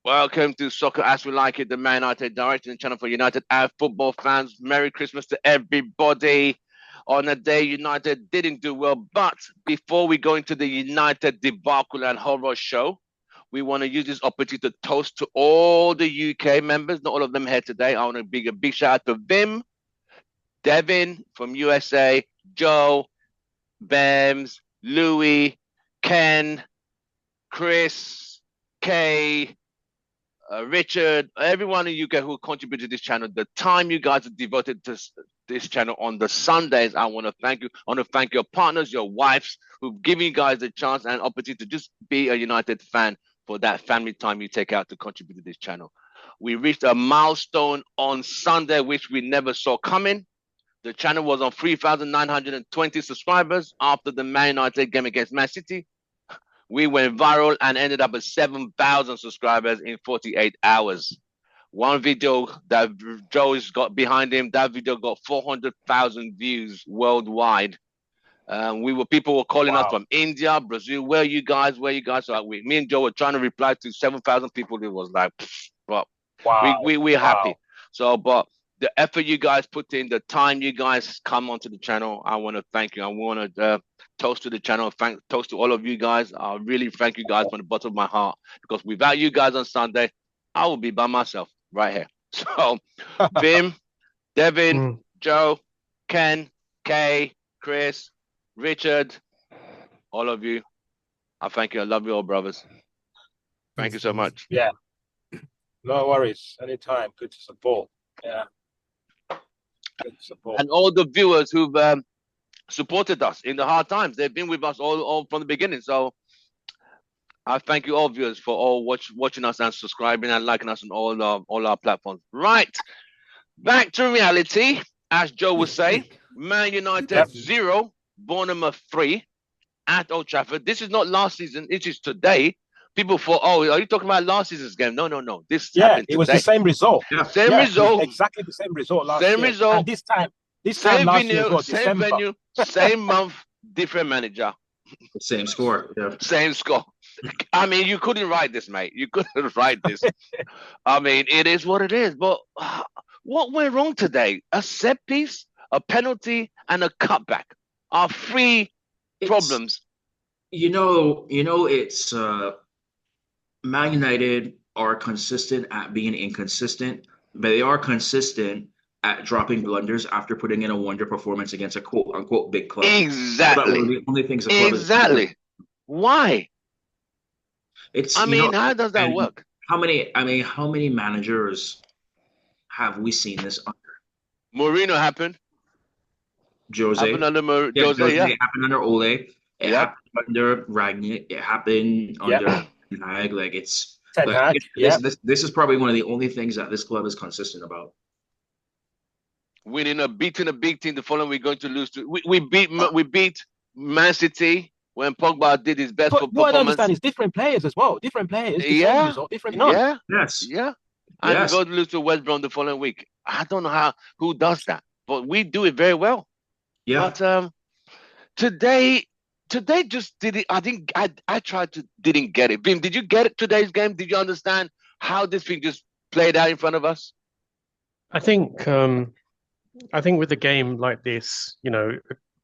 Welcome to Soccer As We Like It, the Man United directing channel for United and football fans. Merry Christmas to everybody. On a day United didn't do well, but before we go into the United debacle and horror show, we want to use this opportunity to toast to all the UK members. Not all of them here today. I want to give a big shout out to Vim, Devin from USA, Joe, Bems, Louis, Ken, Chris, Kay, Richard, everyone in the UK who contributed to this channel, the time you guys have devoted to this channel on the Sundays, I want to thank you. I want to thank your partners, your wives, who've given you guys a chance and opportunity to just be a United fan for that family time you take out to contribute to this channel. We reached a milestone on Sunday, which we never saw coming. The channel was on 3,920 subscribers after the Man United game against Man City. We went viral and ended up at 7,000 subscribers in 48 hours. One video that Joe's got behind him, that video got 400,000 views worldwide. People were calling us from India, Brazil. Where are you guys? Where are you guys? So me and Joe were trying to reply to 7,000 people. It was like, well, we're happy. So, but the effort you guys put in, the time you guys come onto the channel, I want to thank you. I want to toast to the channel, toast to all of you guys. I really thank you guys from the bottom of my heart, because without you guys on Sunday, I will be by myself right here. So, Vim, Devin, Joe, Ken, Kay, Chris, Richard, all of you, I thank you. I love you all, brothers. Thank you so much. Yeah, no worries. Anytime. Good to support. Yeah. Good support. And all the viewers who've supported us in the hard times. They've been with us all from the beginning. So I thank you all viewers for all watching us and subscribing and liking us on all our platforms. Right. Back to reality. As Joe would say, Man United 0, Bournemouth 3 at Old Trafford. This is not last season. It is today. People thought, oh, are you talking about last season's game? No. This happened today. It was the same result. Same result. Exactly the same result last year. Result. And this time last year was same venue, same month, different manager. Same score. Yeah. Same score. I mean, you couldn't write this, mate. You couldn't write this. I mean, it is what it is. But what went wrong today? A set piece, a penalty, and a cutback are three problems. You know, it's Man United are consistent at being inconsistent, but they are consistent at dropping blunders after putting in a wonder performance against a quote unquote big club. Exactly. One of the only things the club exactly. Why? It's. How does that work? How many managers have we seen this under? Mourinho happened. Jose. Happened under Jose. It happened under Ole. It happened under Ragnick. It happened under Hag. Like it's. This is probably one of the only things that this club is consistent about. Beating a big team the following week, going to lose to. We beat Man City when Pogba did his best performance. What I understand is different players as well. Different players. Different none. Yeah. Yes. Yeah. And we go to lose to West Brom the following week. I don't know who does that, but we do it very well. Yeah. But today just didn't. I tried to didn't get it. Bim, did you get it today's game? Did you understand how this thing just played out in front of us? I think with a game like this,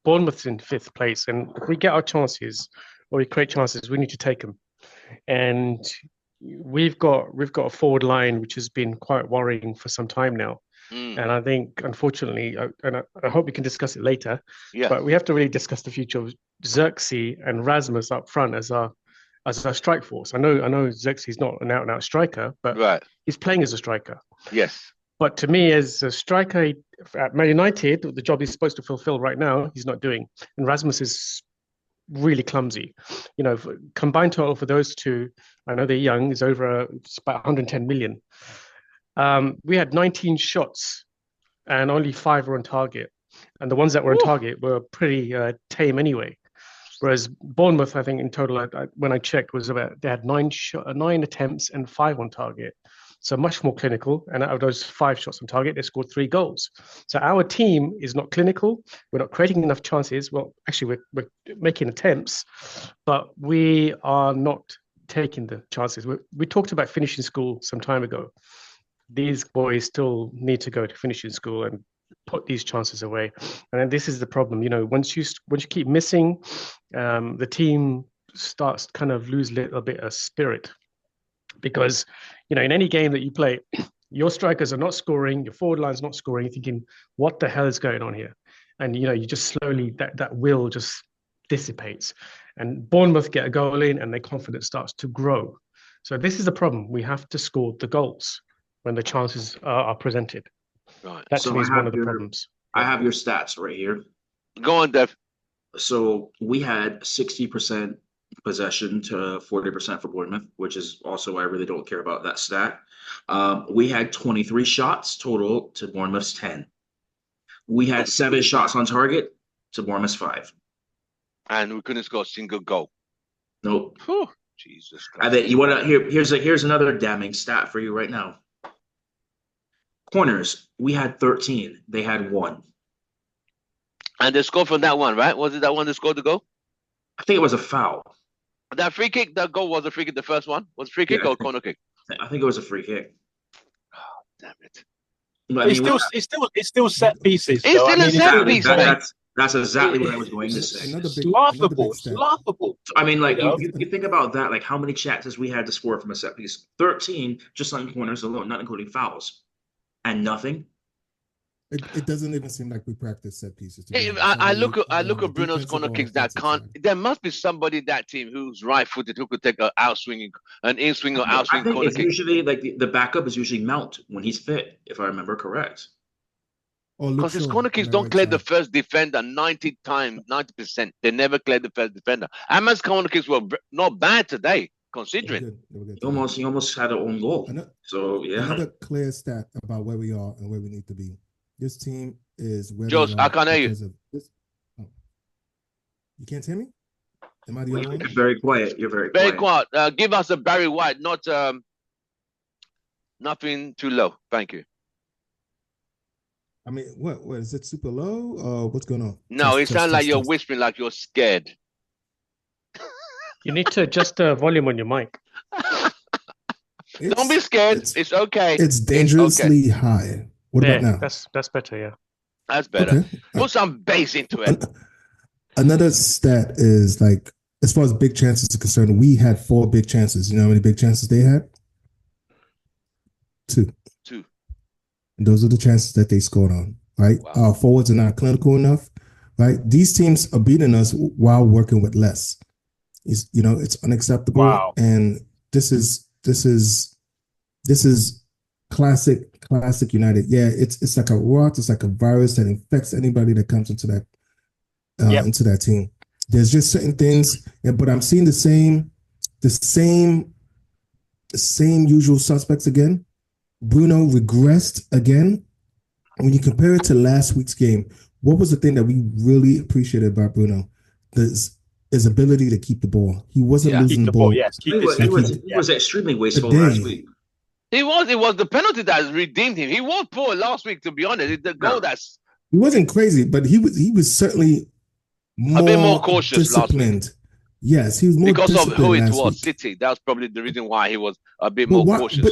Bournemouth's in 5th place, and if we get our chances or we create chances, we need to take them. And we've got a forward line which has been quite worrying for some time now. And I think, unfortunately, and I hope we can discuss it later, but we have to really discuss the future of Xerxes and Rasmus up front as our strike force. I know Xerxes is not an out-and-out striker, but he's playing as a striker. Yes. But to me, as a striker at Man United, the job he's supposed to fulfill right now, he's not doing. And Rasmus is really clumsy. Combined total for those two, I know they're young, is over it's about 110 million. We had 19 shots and only 5 were on target. And the ones that were on target were pretty tame anyway. Whereas Bournemouth, I think in total, when I checked, they had 9 attempts and 5 on target. So much more clinical. And out of those 5 shots on target, they scored 3 goals. So our team is not clinical. We're not creating enough chances. Well, actually, we're making attempts, but we are not taking the chances. We talked about finishing school some time ago. These boys still need to go to finishing school and put these chances away. And then this is the problem. Once you keep missing, the team starts to kind of lose a little bit of spirit, because in any game that you play, your strikers are not scoring, your forward line's not scoring. You're thinking, what the hell is going on here? And you just slowly, that will just dissipates, and Bournemouth get a goal in and their confidence starts to grow. So this is the problem. We have to score the goals when the chances are presented. Right. That to me is one of the problems. I have your stats right here. Go on, Dev. So we had 60% possession to 40% for Bournemouth, which is also why I really don't care about that stat. We had 23 shots total to Bournemouth's 10. We had 7 shots on target to Bournemouth's 5. And we couldn't score a single goal. Nope. Whew. Jesus Christ. And then you want to here's another damning stat for you right now. Corners, we had 13. They had 1. And they scored from that one, right? Was it that one that scored the goal? I think it was a foul. That free kick, that goal was a free kick, the first one? Was it free kick or corner kick? I think it was a free kick. Oh, damn it. But, It's still set pieces. It's still a set piece, That's exactly what I was going to say. It's laughable. It's laughable. I mean, like, you think about that, like how many chances we had to score from a set piece. 13, just on corners alone, not including fouls. And nothing. It doesn't even seem like we practice set pieces. I look at Bruno's corner kicks that can't. There must be somebody in that team who's right-footed who could take an in-swing or out-swing corner it's kick. Usually, like the backup is usually Mount when he's fit, if I remember correct. Because his corner kicks don't clear the first defender 90%. They never clear the first defender. Ahmad's corner kicks were not bad today, considering. He almost had an own goal. So yeah. Another clear stat about where we are and where we need to be. This team is where Josh, I can't hear you. You can't hear me? Am I the only one? You're very quiet. You're very quiet. Give us a Barry White, not nothing too low. Thank you. I mean, what is it super low? What's going on? No, it sounds like you're whispering, like you're scared. You need to adjust the volume on your mic. Don't be scared. It's okay. It's dangerously high. What about now? That's better, yeah. That's better. Okay. Put some bass into it. Another stat is, like, as far as big chances are concerned, we had 4 big chances. You know how many big chances they had? 2. And those are the chances that they scored on, right? Wow. Our forwards are not clinical enough, right? These teams are beating us while working with less. It's unacceptable. Wow. And this is classic United. Yeah, it's like a rot. It's like a virus that infects anybody that comes into that team. There's just certain things, but I'm seeing the same usual suspects again. Bruno regressed again. When you compare it to last week's game, what was the thing that we really appreciated about Bruno? His ability to keep the ball. He wasn't losing the ball. Yes, he was extremely wasteful last week. It was the penalty that redeemed him. He was poor last week, to be honest. The goal he wasn't crazy, but he was certainly a bit more cautious disciplined. Last week. Yes, he was more because of who it was. week. City. That was probably the reason why he was a bit more cautious.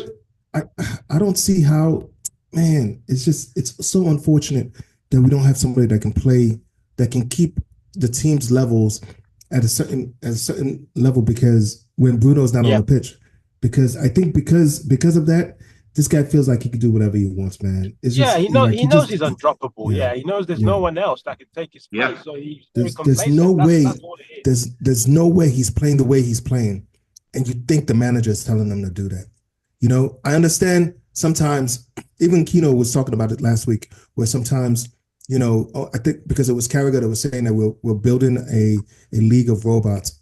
But I don't see how. Man, it's so unfortunate that we don't have somebody that can play, that can keep the team's levels at a certain level, because when Bruno's not on the pitch. Because I think because of that, this guy feels like he can do whatever he wants, man. It's just, he knows he's undroppable. Yeah, he knows there's no one else that can take his place. So there's no way. There's no way he's playing the way he's playing, and you think the manager is telling him to do that. I understand sometimes. Even Kino was talking about it last week, where sometimes I think because it was Carragher that was saying that we're building a league of robots.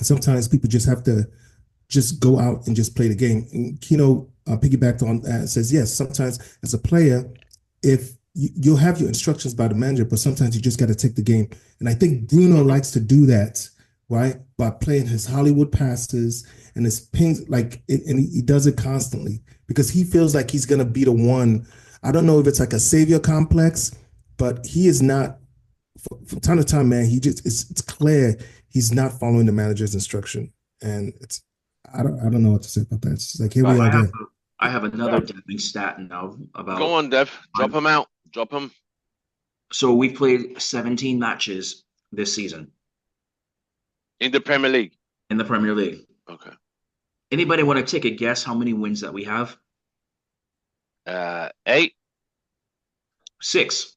Sometimes people just have to just go out and just play the game. And Kino piggybacked on that and says, yes, sometimes as a player, if you'll have your instructions by the manager, but sometimes you just got to take the game. And I think Bruno likes to do that, right? By playing his Hollywood passes and his pings, and he does it constantly because he feels like he's going to be the one. I don't know if it's like a savior complex, but he is not. From time to time, man, it's clear he's not following the manager's instruction. And I don't know what to say about that. It's just like here we But are I have again. I have another damning stat now about. Go on, Dev. Drop him out. Drop him. So we've played 17 matches this season In the Premier League. in the Premier League. Okay. Anybody want to take a guess how many wins that we have? 8. 6.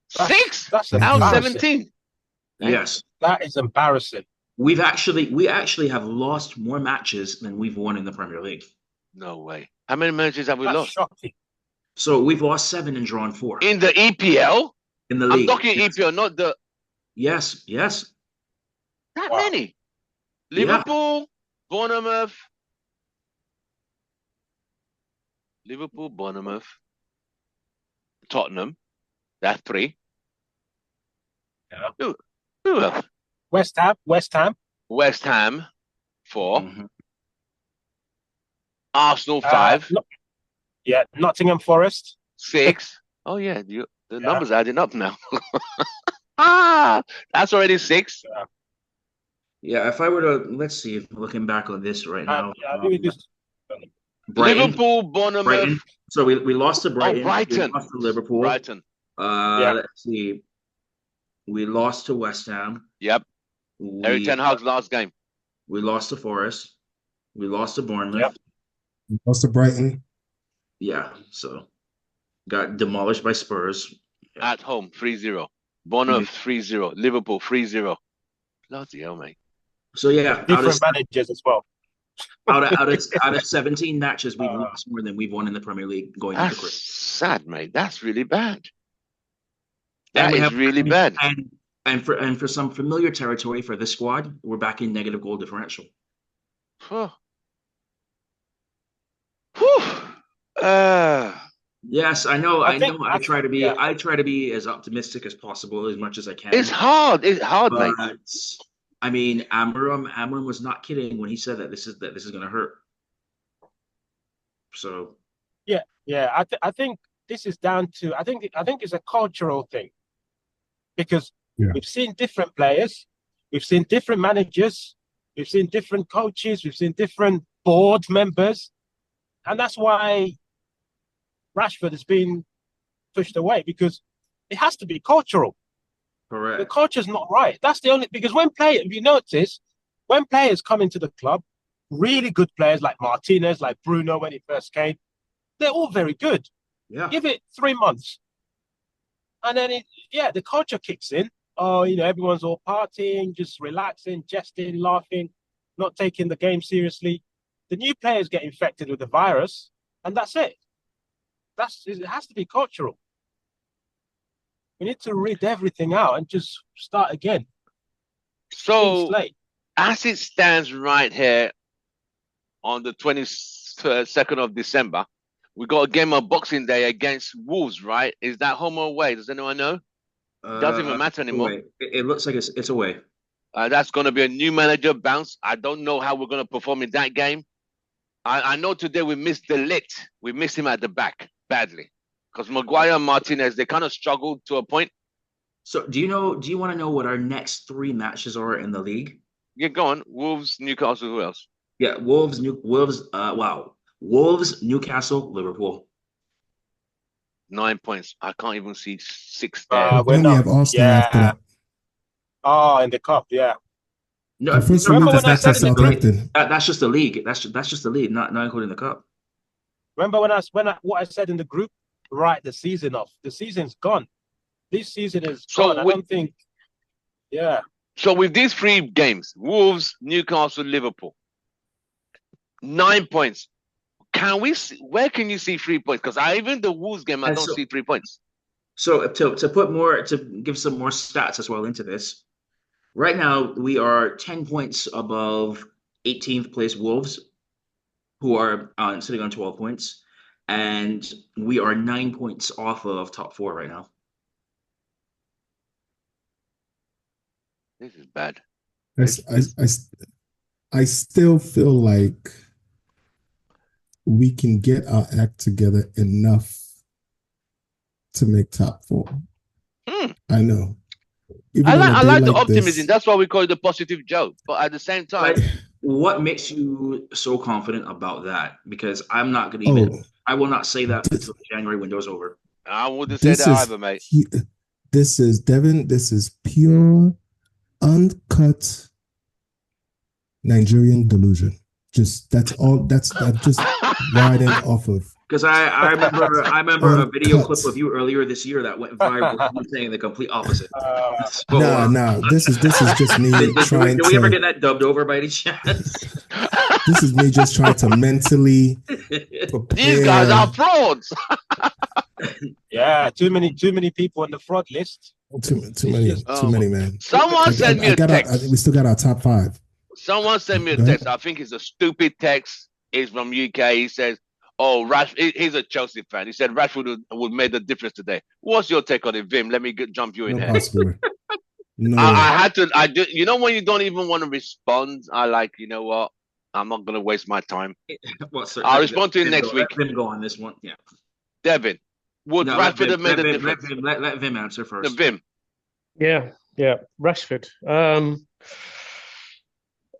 6? That's Out Out embarrassing. 17. Yes. That is embarrassing. We actually have lost more matches than we've won in the Premier League. No way. How many matches have we That's lost? shocking. So we've lost 7 and drawn 4 In the EPL? in the I'm league. talking Yes. EPL, not the... Yes, yes. That Wow. many. Liverpool, Bournemouth. Liverpool, Bournemouth. Tottenham. That's 3. Yeah. Who else? West Ham. West Ham, 4. Mhm. Arsenal, 5. Nottingham Forest. 6. Oh, yeah. The Yeah. numbers adding up now. That's already 6. Yeah, if I were to, let's see, looking back on this right now. I think we just Brighton, Liverpool, Bournemouth. Brighton. So we lost to Brighton. Brighton. We lost to Liverpool. Brighton. Let's see. We lost to West Ham. Yep. Eric We, Ten Hag's last game. we lost to Forest. We lost to Bournemouth. Yep. Lost to Brighton. Yeah, so got demolished by Spurs. Yeah. At home, 3-0. Bournemouth, 3-0. Liverpool, 3-0. Bloody hell, mate. So yeah, different managers as well. out of 17 matches, we've lost more than we've won in the Premier League going into That's Christmas. sad, mate. That's really bad. And That we is have- really bad. And for some familiar territory for this squad, we're back in negative goal differential. Huh. Whew. Yes, I know. I I think- know. I try to be. yeah. I try to be as optimistic as possible, as much as I can. It's hard. It's hard, mate. But I mean, Amram was not kidding when he said that this is going to hurt. So Yeah, I think this is down to I think it's a cultural thing because Yeah. we've seen different players, we've seen different managers, we've seen different coaches, we've seen different board members, and that's why Rashford has been pushed away because it has to be cultural. The correct. culture's not right. That's the only because if you notice, when players come into the club, really good players like Martinez, like Bruno when he first came, they're all very good. Yeah. Give it 3 months. And then the culture kicks in. Oh, everyone's all partying, just relaxing, jesting, laughing, not taking the game seriously. The new players get infected with the virus, and that's it. It has to be cultural. We need to rid everything out and just start again. So, Slate. as it stands right here on the 22nd of December, we got a game on Boxing Day against Wolves, right? Is that home or away? Does anyone know? Doesn't even matter anymore. Away. It looks like it's away. That's going to be a new manager bounce. I don't know how we're going to perform in that game. I know today we missed the lit. We missed him at the back badly because Maguire and Martinez, they kind of struggled to a point. So do you want to know what our next 3 matches are in the league? Yeah, go on. Wolves, Newcastle, who else? Yeah, Wolves, Newcastle, Liverpool. 9 points. I can't even see 6 there. Then we have Arsenal after that. Oh, in the cup, yeah. No, The first remember week is when I back to said in the league- Southampton. that's just the league. That's just the league, not including the cup. Remember what I said in the group? Right, the season off. The season's gone. This season is So gone. I we- don't think. Yeah. So with these 3 games, Wolves, Newcastle, Liverpool, 9 points. Can we see, where can you see 3 points? Because even the Wolves game, I And don't so- see 3 points. So to give some more stats as well into this, right now we are 10 points above 18th place Wolves, who are sitting on 12 points, and we are 9 points off of top 4 right now. This is bad. I still feel like we can get our act together enough to make top 4. I know. Even I on a like day the like optimism. this- That's why we call it the positive joke. But at the same time, What makes you so confident about that? Because I'm not going to Oh, even, I will not say that this, until the January window's over. I wouldn't say this that is either, mate. this is Devin. This is pure, uncut Nigerian delusion. Just that's all. That's just riding off of Because I remember a video clip uncut. of you earlier this year that went viral. You saying the complete opposite. So, Nah. This is just me trying did we ever to. get that dubbed over by any chance? This is me just trying to mentally These guys are prepare. frauds. Yeah, too many people on the fraud list. Too It's many, just too many, man. Someone sent me a I think we text. still got our top five. Someone sent me a Go ahead. text. I think it's a stupid text. It's from UK. He says, "Oh, he's a Chelsea fan. He said Rashford would made the difference today." What's your take on it, Vim? Let me jump you in No here. possible way. No I way. had to. I do. You know when you don't even want to respond. I like. You know what? I'm not gonna waste my time. Well, sir, I'll respond to you next week. Let Vim go on this one. Yeah. Devin, would No, let Rashford Vim, have made let a Vim, let difference? Vim, let Vim answer The first. Vim. Yeah, Rashford.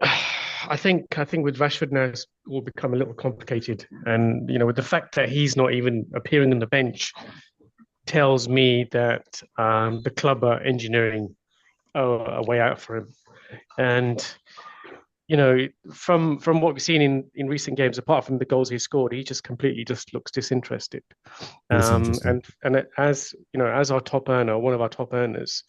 I think with Rashford now it will become a little complicated, and with the fact that he's not even appearing on the bench tells me that the club are engineering a way out for him. And from what we've seen in recent games, apart from the goals he scored, he just completely just looks disinterested. That's interesting. And as as our top earner, one of our top earners,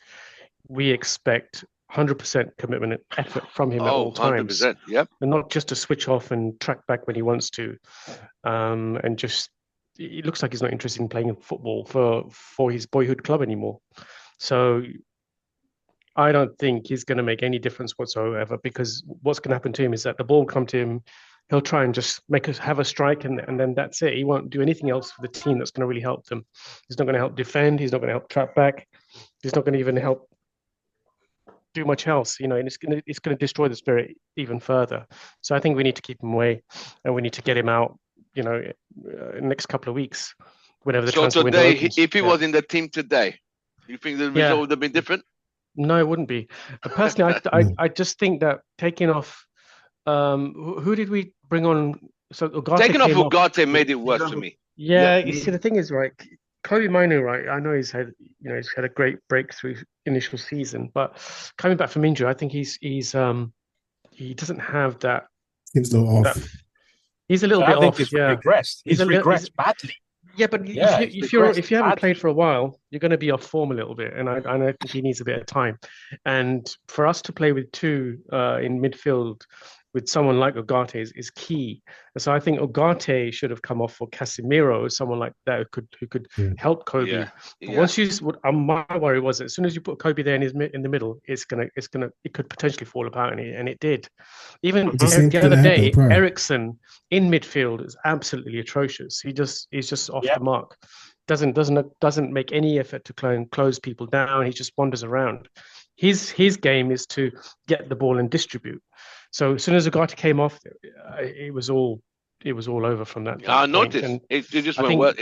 we expect 100% commitment and effort from him at all times, 100%. Yep. and not just to switch off and track back when he wants to. And just it looks like he's not interested in playing football for his boyhood club anymore. So I don't think he's going to make any difference whatsoever, because what's going to happen to him is that the ball will come to him. He'll try and just make us have a strike, and then that's it. He won't do anything else for the team that's going to really help them. He's not going to help defend. He's not going to help trap back. He's not going to even help do much else, and it's going to destroy the spirit even further. So I think we need to keep him away, and we need to get him out, next couple of weeks, whenever the So transfer window today, opens. if he was in the team today, you think the Yeah. result would have been different? No, it wouldn't be. Personally, I just think that taking off, who did we bring on? So Ugarte Taking off came off. Ugarte made it worse for me. Yeah, you see, the thing is, right, Kobe Minu, right? I know he's had a great breakthrough initial season, but coming back from injury, I think he doesn't have that. Seems a little off. He's a little bit I think off. he's Yeah, regressed. He's regressed badly. yeah, but Yeah, if you haven't played for a while, you're going to be off form a little bit, and I think he needs a bit of time. And for us to play with two in midfield with someone like Ugarte is key. And so I think Ugarte should have come off for Casemiro, someone like that who could help Kobe. Yeah. But once my worry was that as soon as you put Kobe there in the middle, it could potentially fall apart, and it did. Even It's the same the thing other that day, happened prior. Eriksen in midfield is absolutely atrocious. He's just off the mark. Doesn't make any effort to close people down. He just wanders around. His game is to get the ball and distribute. So as soon as Ugarte came off, it was all over from that. I point. noticed And it just I went think- well.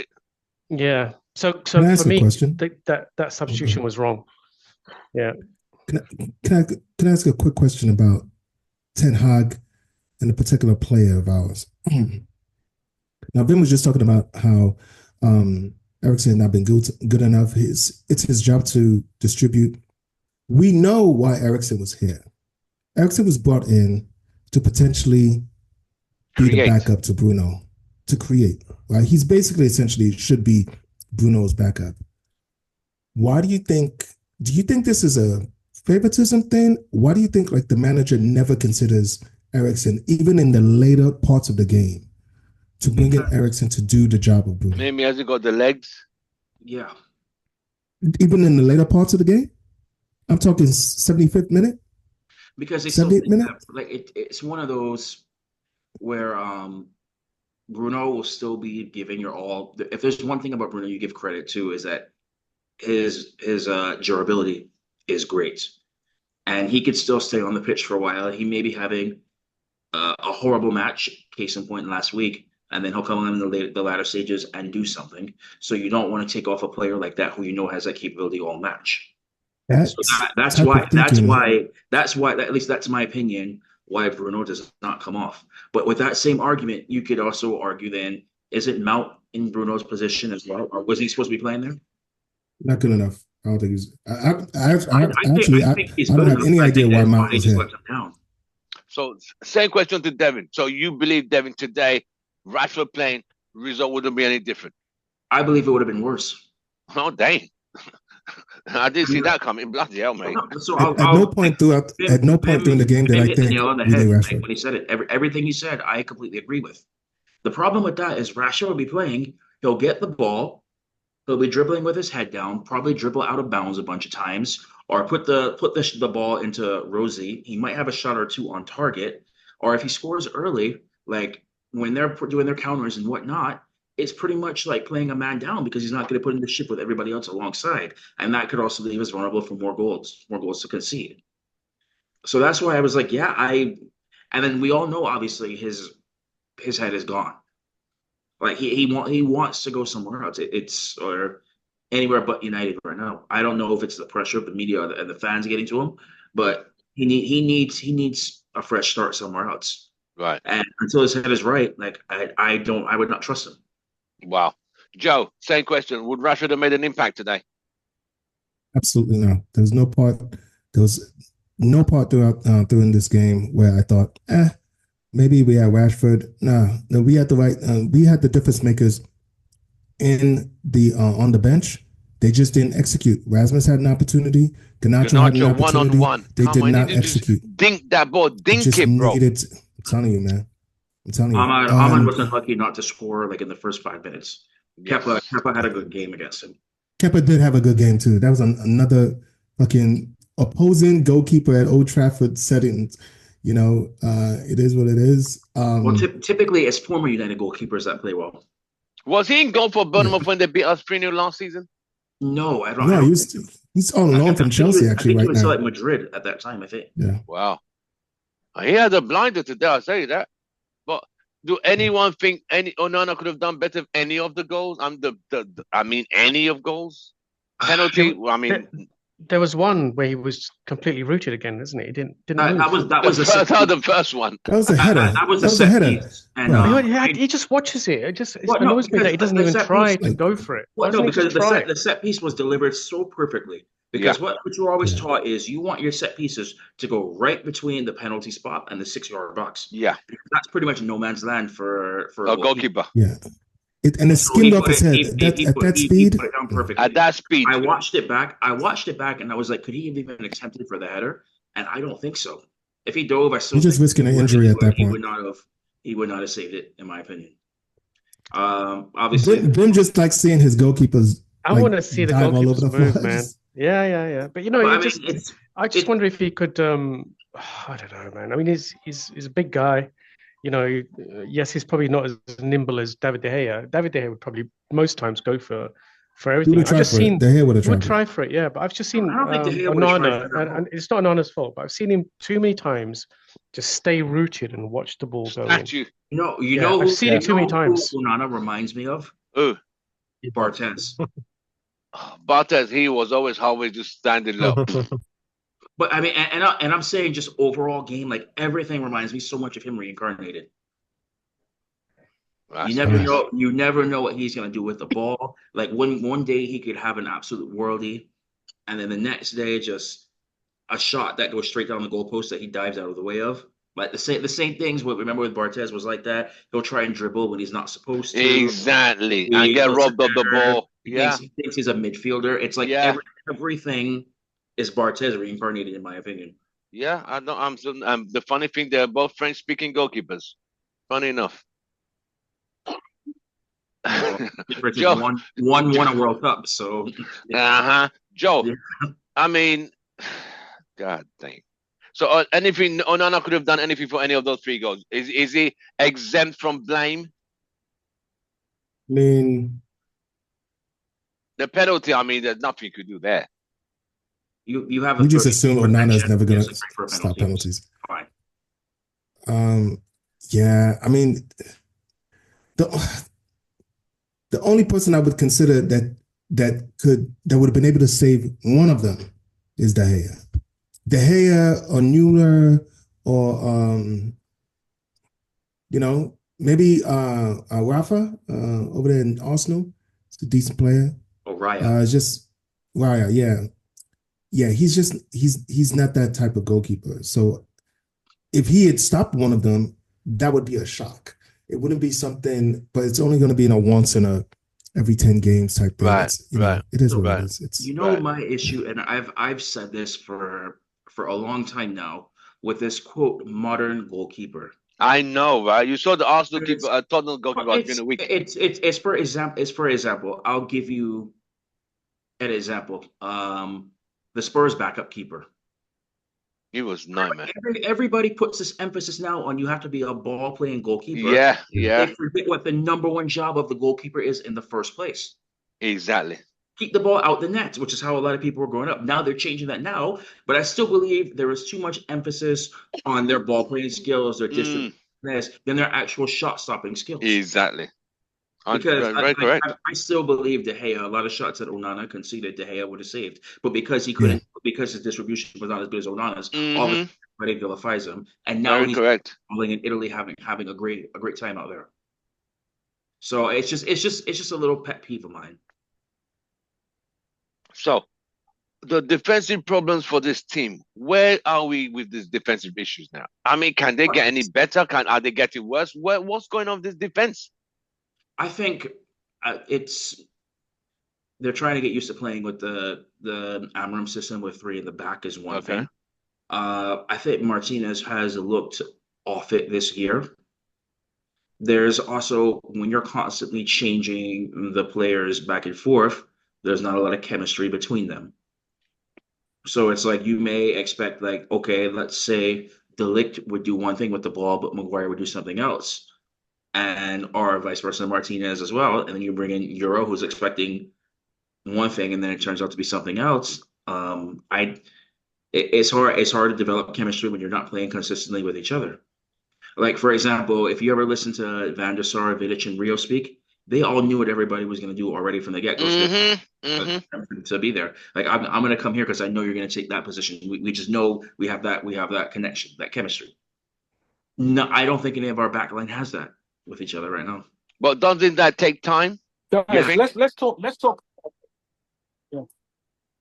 Yeah. So Can I ask for a me, question? that substitution was wrong. Yeah. Can I ask a quick question about Ten Hag and a particular player of ours? Now, Vin was just talking about how Eriksen had not been good enough. It's his job to distribute. We know why Eriksen was here. Eriksen was brought in to potentially be the backup to Bruno, to create. Right? He's basically essentially should be Bruno's backup. Why do you think this is a favoritism thing? Why do you think like the manager never considers Eriksen, even in the later parts of the game, to bring in Eriksen to do the job of Bruno? Maybe has he got the legs? Yeah. Even in the later parts of the game? I'm talking 75th minute? Because it's 78th minute? it's one of those where Bruno will still be giving your all. If there's one thing about Bruno you give credit to, is that his durability is great, and he could still stay on the pitch for a while. He may be having a horrible match, case in point last week, and then he'll come on in the latter stages and do something. So you don't want to take off a player like that who you know has that capability all match. That's why at least that's my opinion. why Bruno does not come off. But with that same argument, you could also argue then, isn't Mount in Bruno's position as well? Or was he supposed to be playing there? Not good enough. I don't think he's. I think he's I don't good have enough. any I idea think why that's Mount he was just here. lets him down. So same question to Devin. So you believe Devin today, Rashford playing, result wouldn't be any different? I believe it would have been worse. Oh dang. I didn't see that coming. Bloody hell, mate. So At no point during the game did I hit the think nail on the we head need like, Rashford. when he said it. Everything he said, I completely agree with. The problem with that is Rashford will be playing. He'll get the ball. He'll be dribbling with his head down, probably dribble out of bounds a bunch of times, or put the ball into Rosie. He might have a shot or two on target, or if he scores early, like when they're doing their counters and whatnot, it's pretty much like playing a man down because he's not going to put in the ship with everybody else alongside, and that could also leave us vulnerable for more goals to concede. So that's why I was like, and then we all know obviously his head is gone. Like he wants to go somewhere else. It's or anywhere but United right now. I don't know if it's the pressure of the media and the fans getting to him, but he needs a fresh start somewhere else. Right. And until his head is right, like I would not trust him. Wow. Joe, same question. Would Rashford have made an impact today? Absolutely not. There was no part during this game where I thought, maybe we had Rashford. No, we had we had the difference makers in the on the bench. They just didn't execute. Rasmus had an opportunity. Ganacho had an opportunity. One-on-one. They did not execute. Dink that ball. Dink it, bro. I'm telling you, man. I'm telling you. Ahmad was unlucky not to score like in the first 5 minutes. Yes. Kepa had a good game against him. Kepa did have a good game too. That was another fucking opposing goalkeeper at Old Trafford settings. You know, it is what it is. Well, typically it's former United goalkeepers that play well. Was he in goal for Bournemouth when they beat us 3-0 last season? No, I don't. No, he's on loan from Chelsea actually right now. I think he was still at Madrid at that time, I think. Yeah. Wow. He had a blinder today, I'll say that. But do anyone think Onana could have done better if any of the goals? Any of goals? Penalty? There was one where he was completely rooted again, isn't it? He didn't move. That was the first one. That was a header. That was a header. And, he just watches it. It just annoys me that he doesn't even try to go for it. Well, no, because the set piece was delivered so perfectly. Because what you're always taught is you want your set pieces to go right between the penalty spot and the 6-yard box. Yeah, that's pretty much no man's land for a goalkeeper. Yeah. And it skimmed off his head at that speed. At that speed, I watched it back, and I was like, could he have even attempted for the header? And I don't think so. If he dove, I still he's just risking an injury at that point. He would not have saved it, in my opinion. Obviously, Bim just like seeing his goalkeepers. I want to see the goalkeepers move, man. Yeah. But I just wonder if he could. I don't know, man. I mean, he's a big guy. You know, yes, he's probably not as nimble as David De Gea. David De Gea would probably most times go for everything. I've just seen De Gea would try for it, yeah. But I've just seen Onana, and it's not Onana's fault. But I've seen him too many times just stay rooted and watch the ball go in. I've seen it too many times. Who Onana reminds me of? Barthez. Barthez, he was always just standing low. But I mean, and I'm saying just overall game, like everything reminds me so much of him reincarnated. You never know what he's gonna do with the ball. Like one day he could have an absolute worldie, and then the next day just a shot that goes straight down the goalpost that he dives out of the way of. Like the same things. Remember with Barthez was like that. He'll try and dribble when he's not supposed to. Exactly, and get robbed of the ball. He thinks he's a midfielder. It's like everything is Barthez reincarnated, in my opinion. Yeah, I know. The funny thing, they're both French-speaking goalkeepers. Funny enough. Joe won a World Cup, so. Joe, I mean, God dang. So anything Onana could have done anything for any of those 3 goals? Is he exempt from blame? I mean, the penalty. I mean, there's nothing you could do there. You have. We just assume Onana is never going to stop penalties. Fine. Yeah. I mean, the only person I would consider that would have been able to save one of them is De Gea. De Gea or Neuer or maybe Rafa over there in Arsenal. It's a decent player. Oh, Raya. Just Raya, yeah. Yeah, he's not that type of goalkeeper. So if he had stopped one of them, that would be a shock. It wouldn't be something, but it's only going to be in a once in a every 10 games type thing. Right, right. It is what Right. it is. It's Right. My issue, and I've said this for a long time now, with this quote modern goalkeeper. I know, right? You saw the Arsenal keeper, Tottenham goalkeeper in a week. It's for example. I'll give you an example. The Spurs backup keeper. He was nightmare. Everybody puts this emphasis now on you have to be a ball playing goalkeeper. Yeah. They forget what the number one job of the goalkeeper is in the first place. Exactly. Keep the ball out the net, which is how a lot of people were growing up. Now they're changing that now, but I still believe there is too much emphasis on their ball playing skills, their distribution, than their actual shot stopping skills. Exactly. Because very correct. I still believe De Gea, a lot of shots that Onana conceded, De Gea would have saved. But because he couldn't, because his distribution was not as good as Onana's, all of everybody vilifies him. And now he's falling in Italy, having a great time out there. So it's just a little pet peeve of mine. So the defensive problems for this team, where are we with these defensive issues now? I mean, can they get any better? Are they getting worse? What's going on with this defense? I think they're trying to get used to playing with the Amram system with three in the back is one thing. I think Martinez has looked off it this year. There's also, when you're constantly changing the players back and forth, there's not a lot of chemistry between them. So it's like you may expect, like, okay, let's say De Ligt would do one thing with the ball, but Maguire would do something else. Or vice versa, Martinez as well. And then you bring in Euro, who's expecting one thing, and then it turns out to be something else. It's hard to develop chemistry when you're not playing consistently with each other. Like, for example, if you ever listen to Van der Sar, Vidic, and Rio speak, they all knew what everybody was going to do already from the get-go. To be there. Like, I'm going to come here because I know you're going to take that position. We just know we have that connection, that chemistry. No, I don't think any of our backline has that with each other right now. But doesn't that take time? Guys, let's talk. Yeah.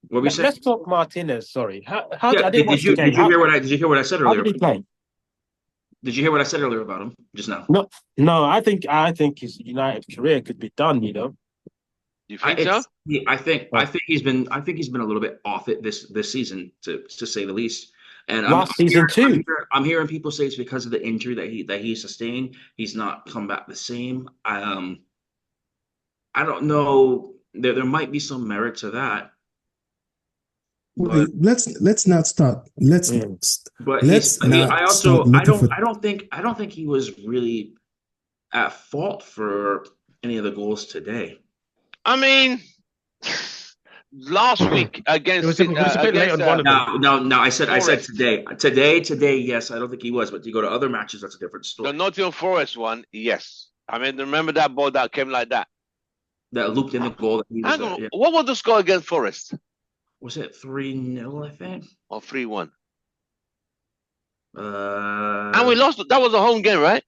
What we said? Let's talk Martinez. Sorry, did you hear what I said earlier? How did he play? Did you hear what I said earlier about him just now? No. I think his United career could be done. You know. You think so? I think he's been a little bit off it this season, to say the least. And last season too. I'm hearing people say it's because of the injury that he sustained. He's not come back the same. I don't know. There might be some merit to that. But let's not start. I don't think he was really at fault for any of the goals today. I mean, last week against it was a bit late on one of them. No. I said today. Today, yes. I don't think he was, but you go to other matches, that's a different story. The Nottingham Forest one, yes. I mean, remember that ball that came like that? That looped in the goal. What was the score against Forest? Was it 3-0, I think? Or 3-1? And we lost. That was a home game, right?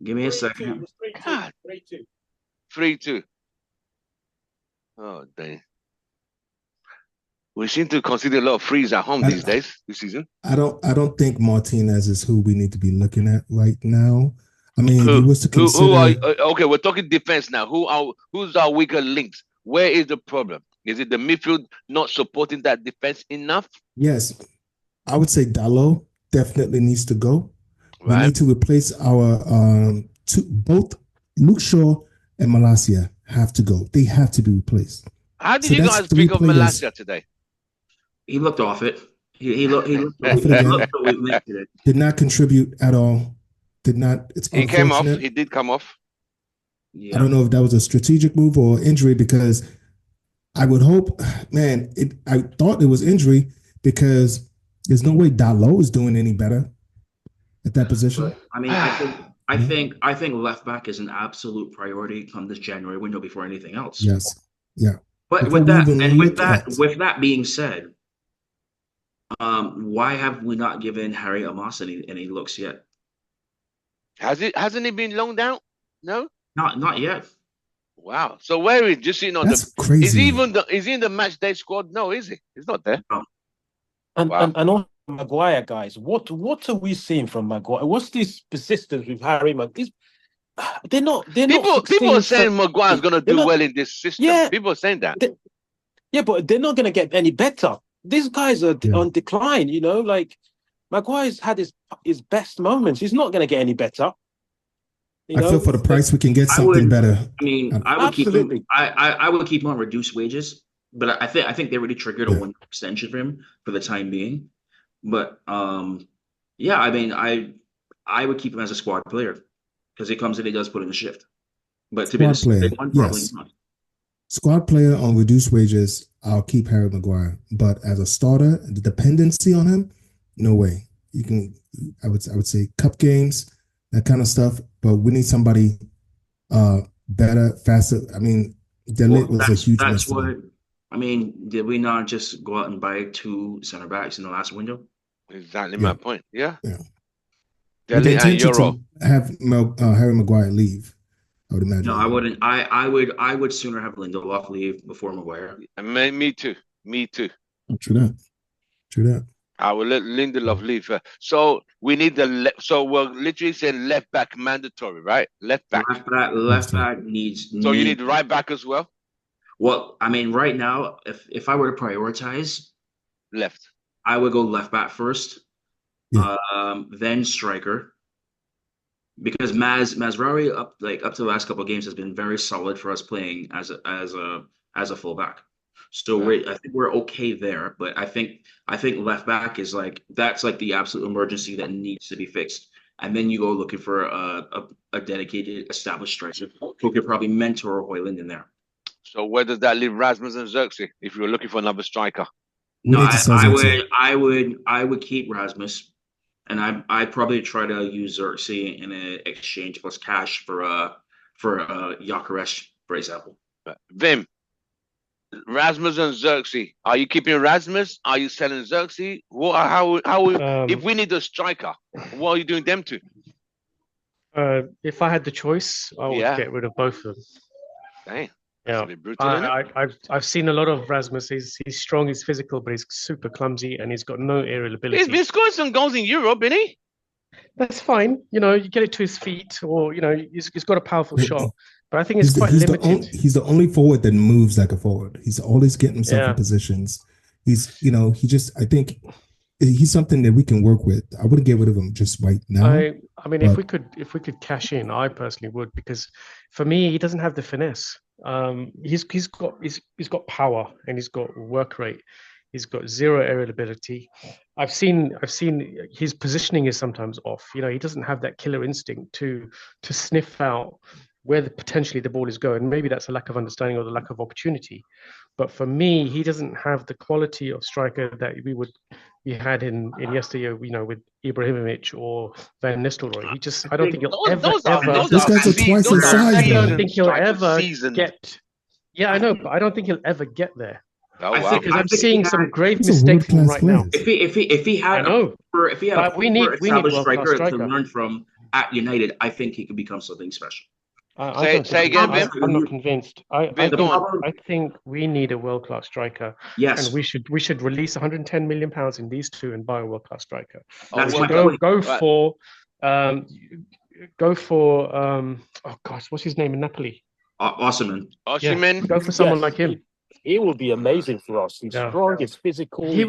Give me a second. 3-2. 3-2. Oh, dang. We seem to consider a lot of frees at home these days, this season. I don't think Martinez is who we need to be looking at right now. I mean, he was to consider. Okay, we're talking defense now. Who's our weaker links? Where is the problem? Is it the midfield not supporting that defense enough? Yes, I would say Dalot definitely needs to go. Right. We need to replace our both Luke Shaw and Malacia have to go. They have to be replaced. How did you guys pick up Malacia today? He looked off it. He looked did not contribute at all. Did not. It's he came off. He did come off. Yeah. I don't know if that was a strategic move or injury, because I would hope, man, I thought it was injury, because there's no way Dalot is doing any better at that position. I mean, I think left back is an absolute priority come this January window before anything else. Yes. Yeah. But with that being said, Why have we not given Harry Amos any looks yet? Hasn't he been loaned out? No? Not yet. Wow. So where is just you know the That's crazy. is he in the match day squad? No, is he? He's not there. No. And also Maguire, guys. What are we seeing from Maguire? What's this persistence with Harry Maguire? They're not People are saying Maguire's gonna do well in this system. Yeah. People are saying that. Yeah, but they're not gonna get any better. These guys are Yeah. on decline, you know, like Maguire's had his best moments. He's not gonna get any better. You I know? feel for the price we can get I something would- better. I mean, I would keep him. Absolutely. I would keep him on reduced wages, but I think they really triggered a Yeah. 1 extension for him for the time being. But yeah, I mean, I would keep him as a squad player because he comes in, he does put in the shift. But to be Squad honest, player, probably yes. not. Squad player on reduced wages, I'll keep Harry Maguire. But as a starter, the dependency on him, no way. You can, I would say, cup games, that kind of stuff. But we need somebody better, faster. I mean, Delit was a huge That's miss to me. what I mean. Did we not just go out and buy 2 center backs in the last window? Exactly Yeah. my point. Yeah. Yeah. With the Delhi and intention Euro. to have Harry Maguire leave, I would imagine. No, I wouldn't. I would sooner have Lindelof leave before Maguire. Me too. Me too. True that. True that. I will let Lindelof leave. So we need so we're literally saying left back mandatory, right? Left back. Left back needs. So you need right back as well. Well, I mean, right now, if I were to prioritize, Left. I would go left back first, Yeah. then striker, because Mazraoui up to the last couple of games has been very solid for us playing as a fullback. So I think we're okay there, but I think left back is that's the absolute emergency that needs to be fixed. And then you go looking for a dedicated, established striker who could probably mentor Hoyland in there. So where does that leave Rasmus and Xerxes if you're looking for another striker? We No, need to sell Xerxes. I would keep Rasmus, and I'd probably try to use Xerxes in an exchange plus cash for Gyökeres, for example. Vim, Rasmus and Xerxes. Are you keeping Rasmus? Are you selling Xerxes? If we need a striker, what are you doing them to? If I had the choice, I would get rid of both of them. Dang. Yeah, I've seen a lot of Rasmus. He's strong, he's physical, but he's super clumsy and he's got no aerial ability. He's been scoring some goals in Europe, isn't he? That's fine. You know, you get it to his feet, or he's got a powerful shot. But I think it's quite limited. He's the only forward that moves like a forward. He's always getting himself in positions. I think he's something that we can work with. I wouldn't get rid of him just right now. I mean, if we could cash in, I personally would, because for me, he doesn't have the finesse. He's got power and he's got work rate. He's got zero aerial ability. I've seen his positioning is sometimes off. He doesn't have that killer instinct to sniff out where potentially the ball is going. Maybe that's a lack of understanding or the lack of opportunity. But for me, he doesn't have the quality of striker that we had in yesteryear, with Ibrahimovic or Van Nistelrooy. I don't think he'll ever. Those guys are twice his size. I don't think he'll ever get. Yeah, I know, but I don't think he'll ever get there. Oh, I wow. think I'm seeing some grave mistakes from him right now. If he had, I know. If he had But we need established world-class striker to striker. learn from at United, I think he could become something special. Say again, Vim. I'm not convinced. I think we need a world-class striker. Yes, and we should release 110 million pounds in these two and buy a world-class striker. That's my go point. go for oh gosh, what's his name in Napoli? Osimhen. Osimhen. Go for someone like him. He will be amazing for us. He's strong, he's physical. Do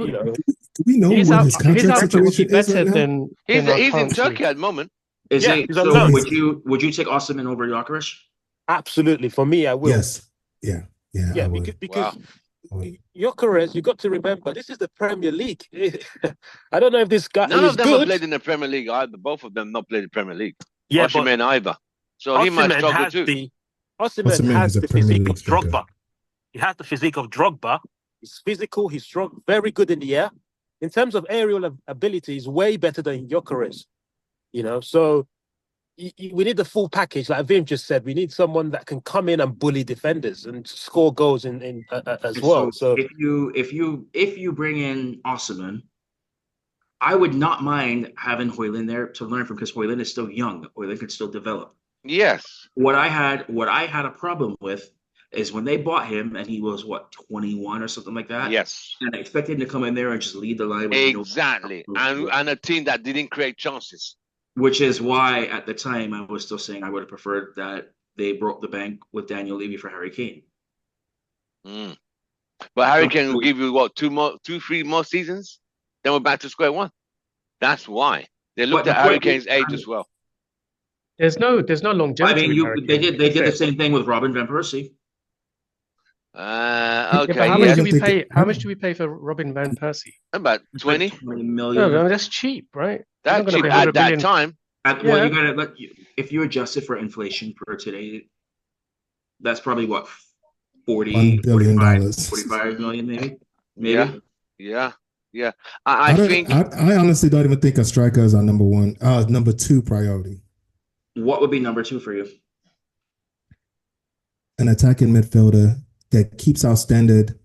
we know what his contract situation is right now? He's in Turkey at the moment. Is he? he's So on would you take Osimhen over Gyökeres? Absolutely. For me, I will. Yes. Yeah. I would. Because Gyökeres, you got to remember, this is the Premier League. I don't know if this guy None is of them good. have played in the Premier League either. Both of them not played in the Premier League. Yeah, Osimhen either. So he might struggle too. Osimhen has is the a Premier physique League of striker. Drogba. He has the physique of Drogba. He's physical, he's strong, very good in the air. In terms of aerial ability, he's way better than Gyökeres. So we need the full package. Like Vim just said, we need someone that can come in and bully defenders and score goals in as well. So if you bring in Osimhen, I would not mind having Hoyland there to learn from because Hoyland is still young. Hoyland could still develop. Yes. What I had a problem with is when they bought him and he was what 21 or something like that. Yes. And I expected him to come in there and just lead the line with Exactly. And a team that didn't create chances. Which is why at the time I was still saying I would have preferred that they broke the bank with Daniel Levy for Harry Kane. Mm. But Harry Kane will give you what, 3 more seasons? Then we're back to square one. That's why. They looked at Harry Kane's age as well. There's no longevity. I mean, they did the same thing with Robin van Persie. Okay. How much do we pay? How much do we pay for Robin van Persie? About 20 million. No, that's cheap, right? That's cheap at that time. Well, you gotta if you adjust it for inflation for today, that's probably what $40 billion, $45 million, maybe. Yeah. I think I honestly don't even think a striker is our number 2 priority. What would be number 2 for you? An attacking midfielder that keeps our standard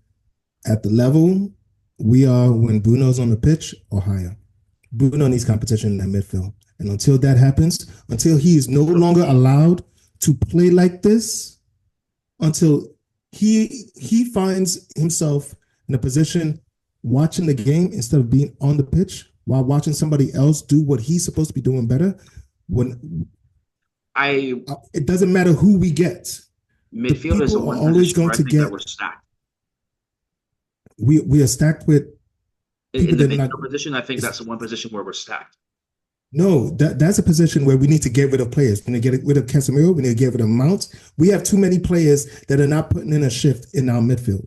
at the level we are when Bruno's on the pitch or higher. Bruno needs competition in that midfield. And until that happens, until he is no longer allowed to play like this, until he finds himself in a position watching the game instead of being on the pitch while watching somebody else do what he's supposed to be doing better, it doesn't matter who we get. Midfield is are always going to get. We're stacked. We are stacked with in the midfield position. I think that's the one position where we're stacked. No, that's a position where we need to get rid of players. We need to get rid of Casemiro. We need to get rid of Mount. We have too many players that are not putting in a shift in our midfield.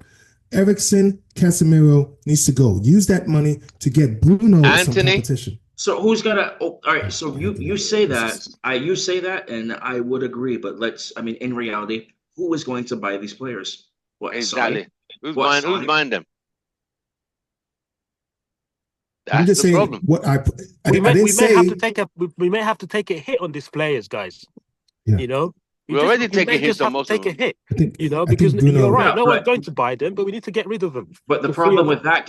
Ericsson, Casemiro needs to go. Use that money to get Bruno some competition. So who's gonna? Oh, all right. So you say that. You say that, and I would agree. But in reality, who is going to buy these players? What exactly? Who's buying them? I'm just saying problem. What we may have to take a hit on these players, guys. Yeah. You know, we're already taking hits on most of them. Take a hit, because you're right. No one's going to buy them, but we need to get rid of them. But the problem with that,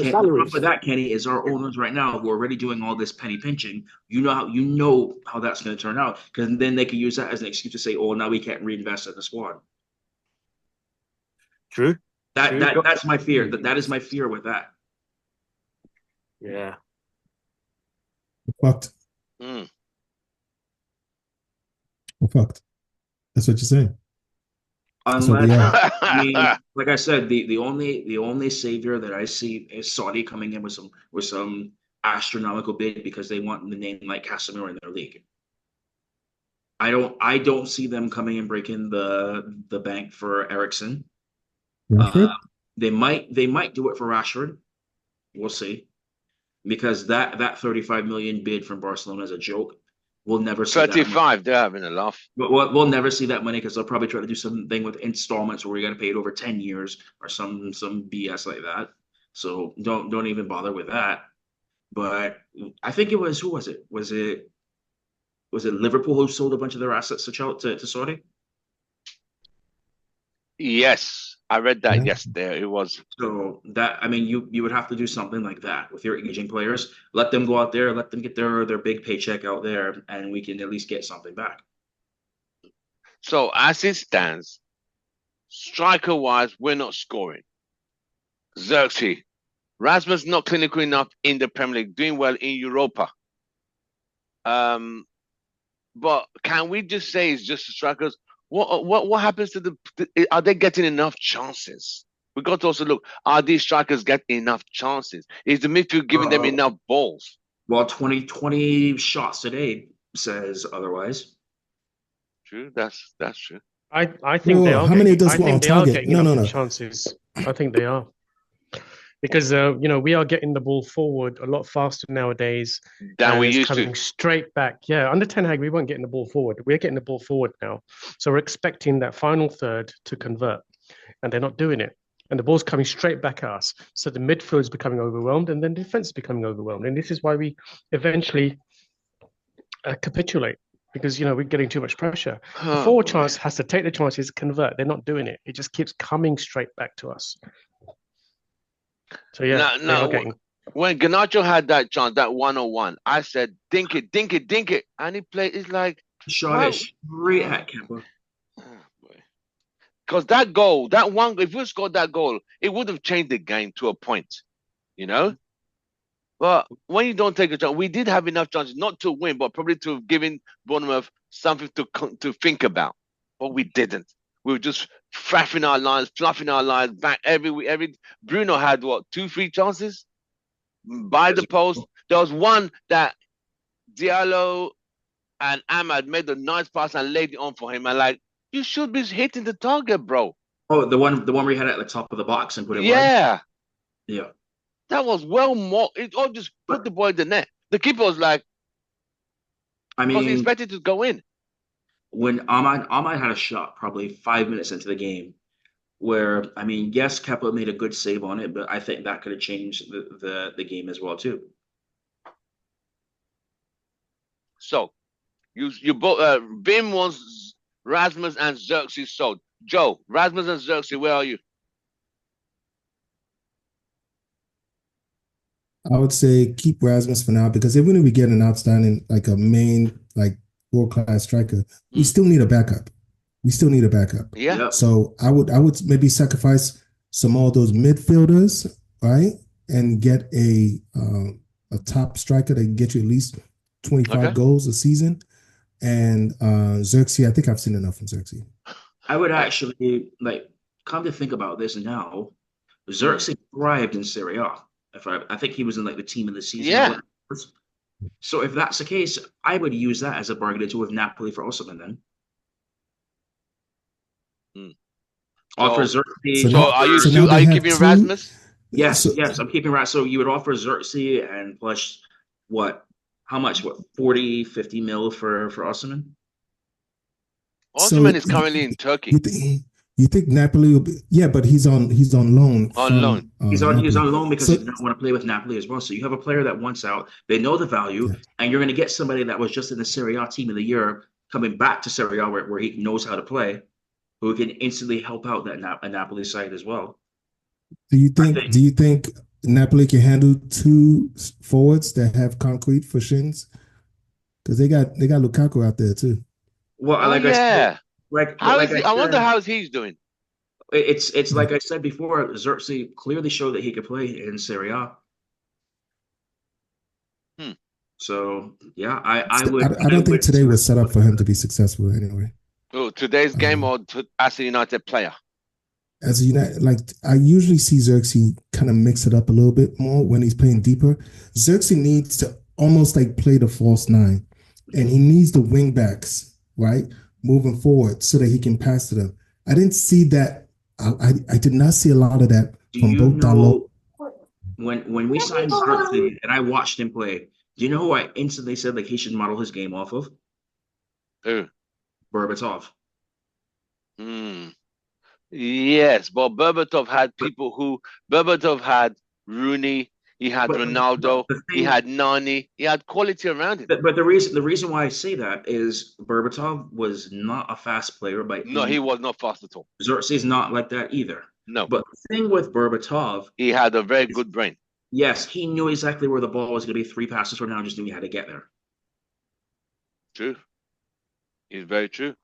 Kenny, is our owners right now who are already doing all this penny pinching. You know how that's going to turn out, because then they can use that as an excuse to say, "Oh, now we can't reinvest in the squad." True. That's my fear. That is my fear with that. Yeah. We're fucked. We're fucked. That's what you're saying. Unless, like I said, the only savior that I see is Saudi coming in with some astronomical bid because they want the name like Casemiro in their league. I don't see them coming and breaking the bank for Ericsson. They might do it for Rashford. We'll see. Because that 35 million bid from Barcelona is a joke. We'll never see 35. They're having a laugh. But we'll never see that money because they'll probably try to do something with installments where we got to pay it over 10 years or some BS like that. So don't even bother with that. But I think it was who was it? Was it Liverpool who sold a bunch of their assets to Saudi? Yes. I read that yesterday. It was. So you would have to do something like that with your aging players. Let them go out there, let them get their big paycheck out there, and we can at least get something back. So as it stands, striker-wise, we're not scoring. Xerxes, Rasmus not clinical enough in the Premier League, doing well in Europa. But can we just say it's just the strikers? What happens to are they getting enough chances? We got to also look, are these strikers getting enough chances? Is the midfield giving them enough balls? Well, 20 shots today says otherwise. True, that's true. I think they are. How many does one on target? No. Chances. I think they are. Because we are getting the ball forward a lot faster nowadays than we used coming straight back. Yeah, under Ten Hag, we weren't getting the ball forward. We're getting the ball forward now, so we're expecting that final third to convert, and they're not doing it. And the ball's coming straight back at us. So the midfield is becoming overwhelmed, and then defense is becoming overwhelmed. And this is why we eventually capitulate, because we're getting too much pressure. The forward chance has to take the chances, convert. They're not doing it. It just keeps coming straight back to us. So yeah, When Ganacho had that chance, that 101, I said, dink it, dink it, dink it. And he played, it's like, Shot it straight at Kepa. Because that goal, that one, if we scored that goal, it would have changed the game to a point, you know? But when you don't take a chance, we did have enough chances not to win, but probably to have given Bournemouth something to think about. But we didn't. We were just fluffing our lines back every Bruno had what, 2-3 chances by the post. There was one that Diallo and Ahmad made a nice pass and laid it on for him. And like, you should be hitting the target, bro. Oh, the one where he had it at the top of the box and put it Yeah. wide? Yeah. That was well more. It all just put the ball in the net. The keeper was like, I because he mean, expected to go in. when Ahmad had a shot probably 5 minutes into the game, where I mean, yes, Kepa made a good save on it, but I think that could have changed the game as well too. So you both Vim wants Rasmus and Xerxes sold. Joe, Rasmus and Xerxes, where are you? I would say keep Rasmus for now because even if we get an outstanding, like a main, like world-class striker, we still need a backup. We still need a backup. Yeah. So I would maybe sacrifice some more of those midfielders, right, and get a top striker that can get you at least 25 goals a season. And Xerxes, I think I've seen enough from Xerxes. I would actually come to think about this now. Xerxes thrived in Serie A. I think he was in like the team of the season. Yeah. So if that's the case, I would use that as a bargaining tool with Napoli for Osimhen then. Offer Xerxes. So are you keeping Rasmus? Yes, I'm keeping Rasmus. So you would offer Xerxes and plus what? How much? What, 40, 50 mil for Osimhen? Osimhen is currently in Turkey. You think Napoli will be? Yeah, but he's on loan. On loan. He's on loan because he doesn't want to play with Napoli as well. So you have a player that wants out. They know the value, and you're going to get somebody that was just in the Serie A team of the year coming back to Serie A where he knows how to play, who can instantly help out that Napoli side as well. Do you think Napoli can handle two forwards that have concrete for shins? Because they got Lukaku out there too. Well, I wonder how he's doing. It's like I said before, Xerxes clearly showed that he could play in Serie A. So yeah, I don't think today was set up for him to be successful anyway. Oh, today's game or as a United player? As a United, I usually see Xerxes kind of mix it up a little bit more when he's playing deeper. Xerxes needs to almost play the false nine, and he needs the wing backs, right, moving forward so that he can pass to them. I didn't see that. I did not see a lot of that from both Dalot. When we signed Xerxes and I watched him play, do you know who I instantly said he should model his game off of? Who? Berbatov. Yes, but Berbatov had Rooney, he had Ronaldo, he had Nani, he had quality around him. But the reason why I say that is Berbatov was not a fast player he was not fast at all. Xerxes is not like that either. No. But the thing with Berbatov, he had a very good brain. Yes, he knew exactly where the ball was going to be 3 passes from now, just knew how to get there. True. It's very true.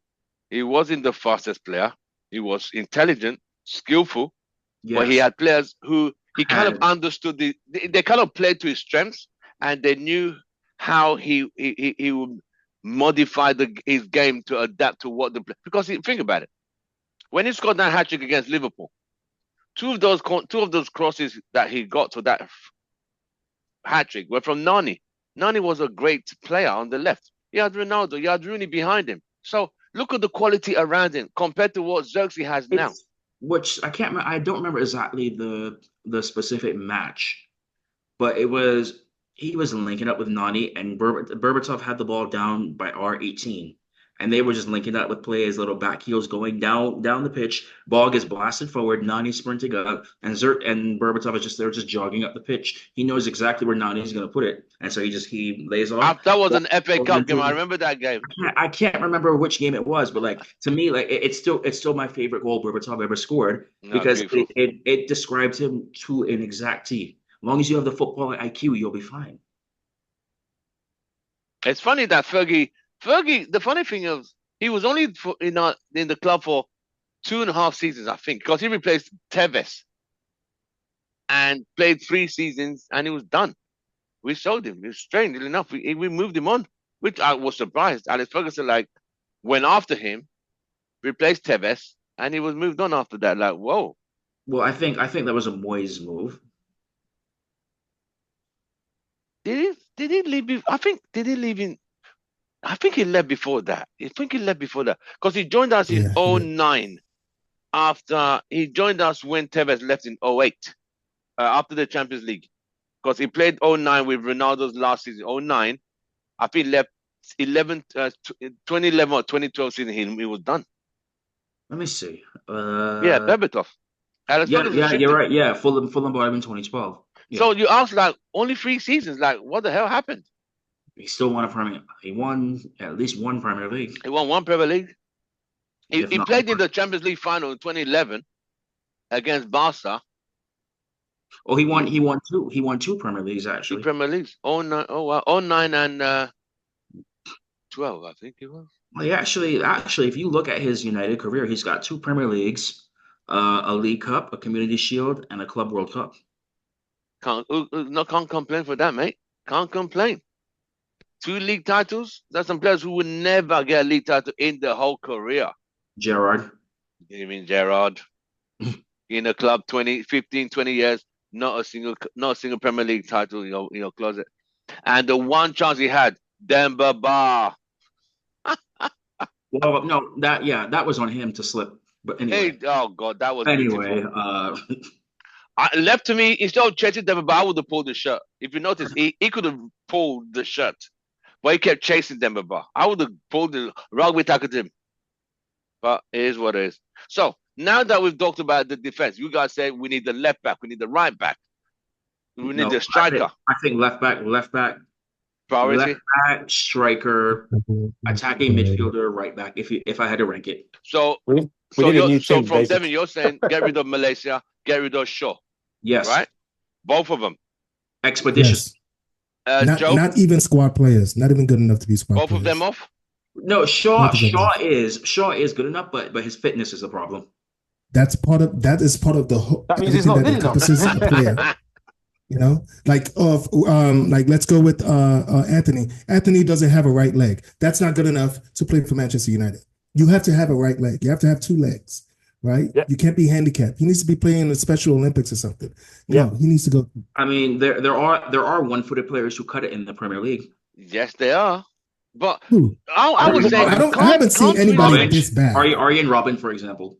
He wasn't the fastest player. He was intelligent, skillful, but he had players who he kind of understood they kind of played to his strengths, and they knew how he would modify his game to adapt to what because think about it. When he scored that hat trick against Liverpool, two of those crosses that he got to that hat trick were from Nani. Nani was a great player on the left. He had Ronaldo, you had Rooney behind him. So look at the quality around him compared to what Xerxes has now. Which I can't remember. I don't remember exactly the specific match, but he was linking up with Nani, and Berbatov had the ball down by R18, and they were just linking up with players, little back heels going down the pitch. Ball gets blasted forward. Nani sprinting up, and Berbatov is just there, just jogging up the pitch. He knows exactly where Nani is going to put it, and so he lays off. That was an FA Cup game. I remember that game. I can't remember which game it was, but to me, it's still my favorite goal Berbatov ever scored because it describes him to an exact T. long as you have the football IQ, you'll be fine. It's funny that Fergie. The funny thing is, he was only in the club for 2.5 seasons, I think, because he replaced Tevez and played 3 seasons, and he was done. We sold him. It's strangely enough, we moved him on, which I was surprised. Alex Ferguson went after him, replaced Tevez, and he was moved on after that. Like, whoa. Well, I think that was a Moyes move. Did he leave? I think did he leave in? I think he left before that. Because he joined us in 2009. After he joined us when Tevez left in 2008, after the Champions League, because he played 2009 with Ronaldo's last season. 2009, I think he left 2011 or 2012 season. He was done. Let me see. Yeah, Berbatov. Yeah, you're right. Yeah, Fulham bought him in 2012. Yeah. So you asked, like, only 3 seasons. Like, what the hell happened? He still won a Premier. He won at least one Premier League. He won one Premier League. He played in the Champions League final in 2011 against Barca. Oh, he won two. He won 2 Premier Leagues, actually. 2 Premier Leagues. 09 and 12, I think it was. Well, yeah, actually, if you look at his United career, he's got 2 Premier Leagues, a League Cup, a Community Shield, and a Club World Cup. Can't complain for that, mate. Can't complain. 2 league titles. There's some players who would never get a league title in their whole career. Gerrard. You mean Gerrard? In a club 15, 20 years, not a single Premier League title in your closet. And the one chance he had, Demba Ba. Well, no, that was on him to slip. But anyway. Oh God, that was anyway. Left to me, instead of chasing Demba Ba, I would have pulled the shirt. If you notice, he could have pulled the shirt, but he kept chasing Demba Ba. I would have pulled the rugby tackled him. But it is what it is. So now that we've talked about the defense, you guys say we need the left back, we need the right back, we need the striker. I think left back, priority, left back, striker, attacking midfielder, right back. If I had to rank it. So from Devin, you're saying get rid of Malaysia, get rid of Shaw. Yes. Right. Both of them. Expeditious. Yes. Not even squad players. Not even good enough to be squad players. Both of them off. No, Shaw is good enough, but his fitness is a problem. That is part of the whole. That means he's not good enough. Player. You know, like let's go with Anthony. Anthony doesn't have a right leg. That's not good enough to play for Manchester United. You have to have a right leg. You have to have 2 legs, right? Yep. You can't be handicapped. He needs to be playing in the Special Olympics or something. No, he nees to go. I mean, there are one-footed players who cut it in the Premier League. Yes, they are. But I would say I haven't seen anybody this bad. Arjen Robben, for example.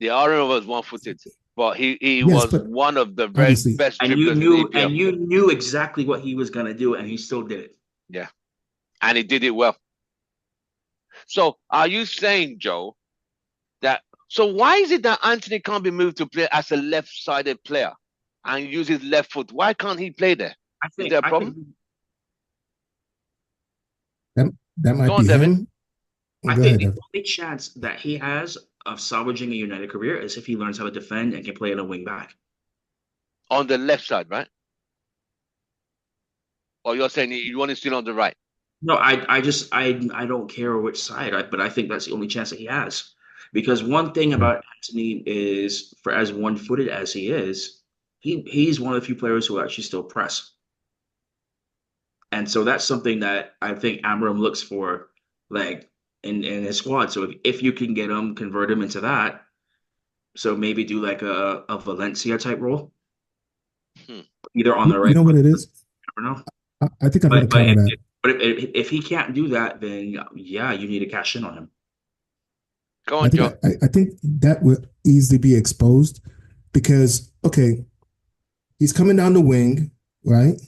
The Arjen was one-footed, but he was one of the very best. And you knew exactly what he was gonna do, and he still did it. Yeah, and he did it well. So, are you saying, Joe, that why is it that Anthony can't be moved to play as a left-sided player and use his left foot? Why can't he play there? Is there a problem? That might be him. I think the only chance that he has of salvaging a United career is if he learns how to defend and can play in a wing back. On the left side, right? Or you're saying you want to still on the right? No, I don't care which side, but I think that's the only chance that he has. Because one thing about Anthony is, for as one-footed as he is, he's one of the few players who actually still press. And so that's something that I think Amram looks for, like, in his squad. So if you can get him, convert him into that. So maybe do like a Valencia type role, either on the right. You know what it is? I don't know. I think I'm going to cover that. But if he can't do that, then yeah, you need to cash in on him. Go on, Joe. I think that would easily be exposed because, okay, he's coming down the wing, right?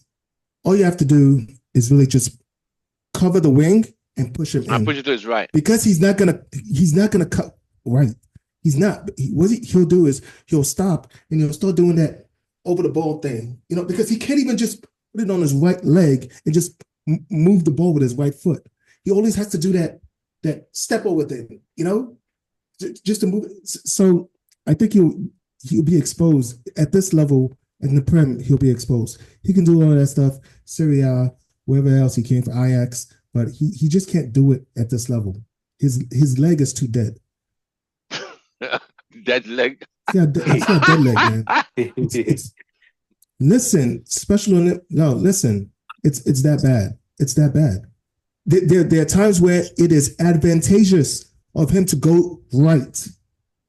All you have to do is really just cover the wing and push him in. Push it to his right. Because he's not gonna cut right. He's not. What he'll do is he'll stop and he'll start doing that over the ball thing, you know, because he can't even just put it on his right leg and just move the ball with his right foot. He always has to do that step over thing, you know, just to move it. So I think he'll be exposed at this level. In the Prem, he'll be exposed. He can do all of that stuff, Syria, wherever else he came for Ajax, but he just can't do it at this level. His leg is too dead. Dead leg. Yeah, it's not dead leg, man. It's listen, listen. It's that bad. It's that bad. There are times where it is advantageous of him to go right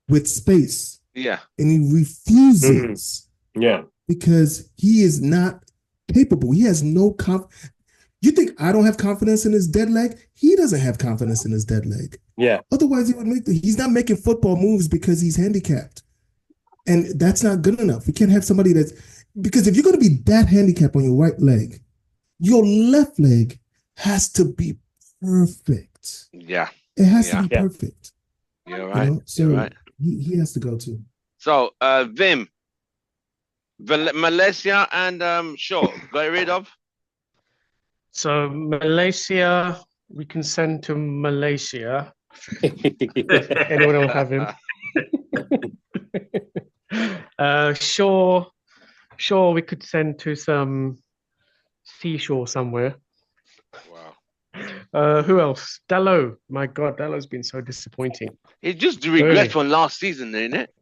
with space. Yeah. And he refuses. Yeah. Because he is not capable. He has no You think I don't have confidence in his dead leg? He doesn't have confidence in his dead leg. Yeah. Otherwise, he would he's not making football moves because he's handicapped. And that's not good enough. We can't have somebody because if you're going to be that handicapped on your right leg, your left leg has to be perfect. Yeah. It has to be perfect. You're right. You know? So You're right. He has to go too. So, Vim, Malaysia and Shaw, got rid of? So Malaysia, we can send to Malaysia. Anyone will have him. Shaw, we could send to some seashore somewhere. Wow. Who else? Dalot. My God, Dalot's been so disappointing. He just regressed from last season, isn't it?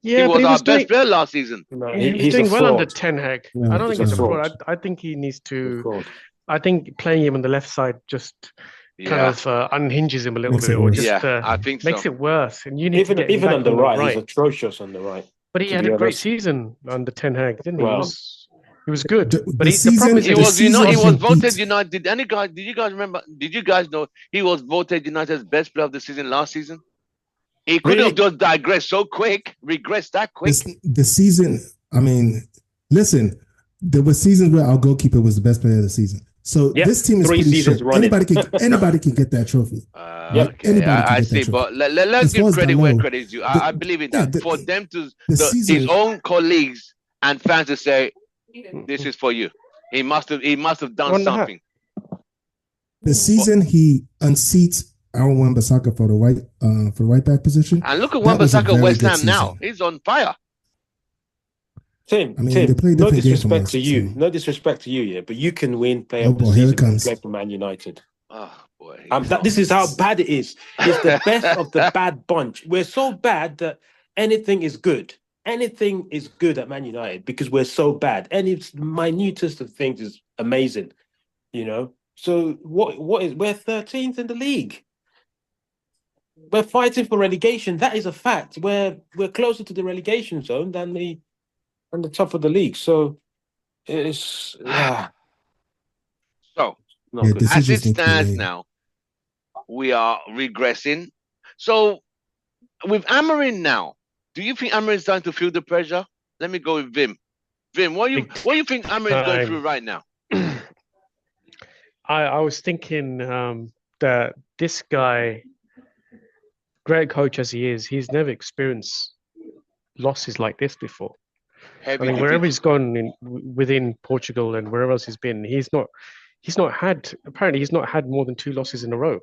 Yeah, he was our best player last season. No, he's doing well under Ten Hag. Yeah, I don't think he's he's a a fraud. fraud. I think he needs to. I think playing him on the left side just kind of unhinges him a little Makes bit, it or worse. just I think makes so. it worse. And you need to get even back on the right, right. he's atrocious on the right. But he to had be a great honest. season under Ten Hag, didn't he? Well, He was good. The But the problem is He the was, he was season voted beat- United. Did you guys remember? Did you guys know he was voted United's best player of the season last season? He could have just digressed so quick, regressed that quick. The season, I mean, listen, there were seasons where our goalkeeper was the best player of the season. So this team is 3 pretty seasons sure running. anybody can get that trophy. Okay, Anybody can I get see. that trophy. But let's As give far as credit I where know, credit is due. I believe in that. For them to, season- his own colleagues and fans to say, "This is for you." He must have done something. The season he unseats Aaron Wan-Bissaka for the right back position. And look at That was a Wan-Bissaka very West good Ham now. season. He's on fire. Tim, I mean, they play no different games from disrespect us, to you. so- No disrespect to you, yeah, but you can win player Oh, of the boy, here it season when you comes. play for Man United. Oh boy. This is how bad it is. It's the best of the bad bunch. We're so bad that anything is good. Anything is good at Man United because we're so bad. Any minutest of things is amazing, you know. So what is we're 13th in the league. We're fighting for relegation. That is a fact. We're closer to the relegation zone than the top of the league. So it's So not Yeah, good. this- as it Decisions need to be stands made. now, we are regressing. So with Amarin now, do you think Amarin is starting to feel the pressure? Let me go with Vim. Vim, what do you think Amarin is going through right now? I was thinking that this guy, great coach as he is, he's never experienced losses like this before. I mean, wherever he's gone within Portugal and wherever else he's been, he's not had more than 2 losses in a row.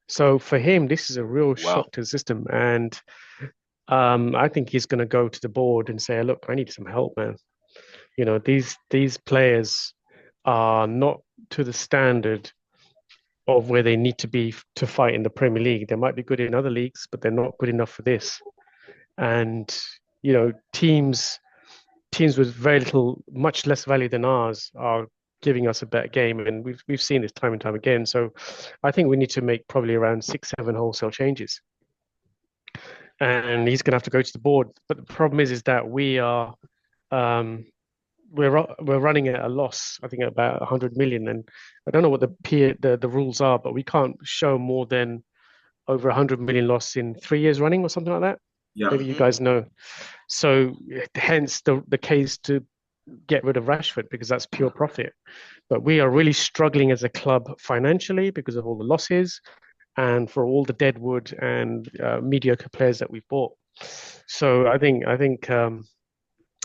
So for him, this is a real shock to the system. And I think he's going to go to the board and say, look, I need some help, man. You know, these players are not to the standard of where they need to be to fight in the Premier League. They might be good in other leagues, but they're not good enough for this. And, you know, teams with much less value than ours are giving us a better game, and we've seen this time and time again. So I think we need to make probably around 6-7 wholesale changes, and he's going to have to go to the board. But the problem is that we are we're running at a loss. I think at about 100 million, and I don't know what the rules are, but we can't show more than over 100 million loss in 3 years running or something like that. Yeah. Maybe you guys know. So hence the case to get rid of Rashford, because that's pure profit. But we are really struggling as a club financially because of all the losses and for all the deadwood and mediocre players that we've bought. So I think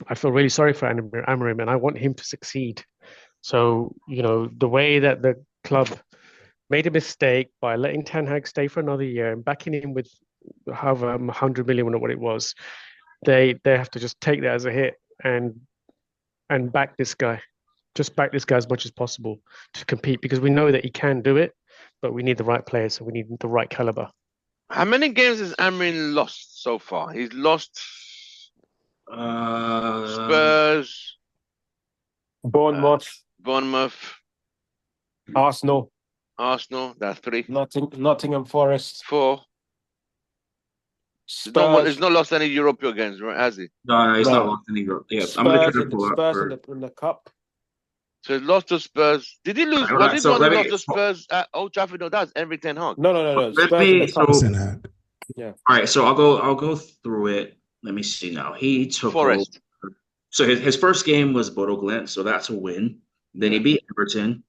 I feel really sorry for Amarim, and I want him to succeed. So, you know, the way that the club made a mistake by letting Ten Hag stay for another year and backing him with however 100 million or what it was, they have to just take that as a hit and and back this guy. Just back this guy as much as possible to compete because we know that he can do it, but we need the right players, so we need the right caliber. How many games has Amorim lost so far? He's lost Spurs, Bournemouth, Bournemouth, Arsenal, that's 3. Nottingham Forest, 4. Spurs. He's not lost any European games, right? Has he? No, he's not lost any Europe. Yeah, I'm gonna try to pull up Spurs for... in the cup. So he lost to Spurs. Did he lose? Right, Was he the one who lost to Spurs at Old Trafford? No, that's Emery Ten Hag. No. Let Spurs me, in the cup. Yeah. All right, so I'll go through it. Let me see now. He took Forest. So his first game was Bodo Glimt, so that's a win. Then he beat Everton,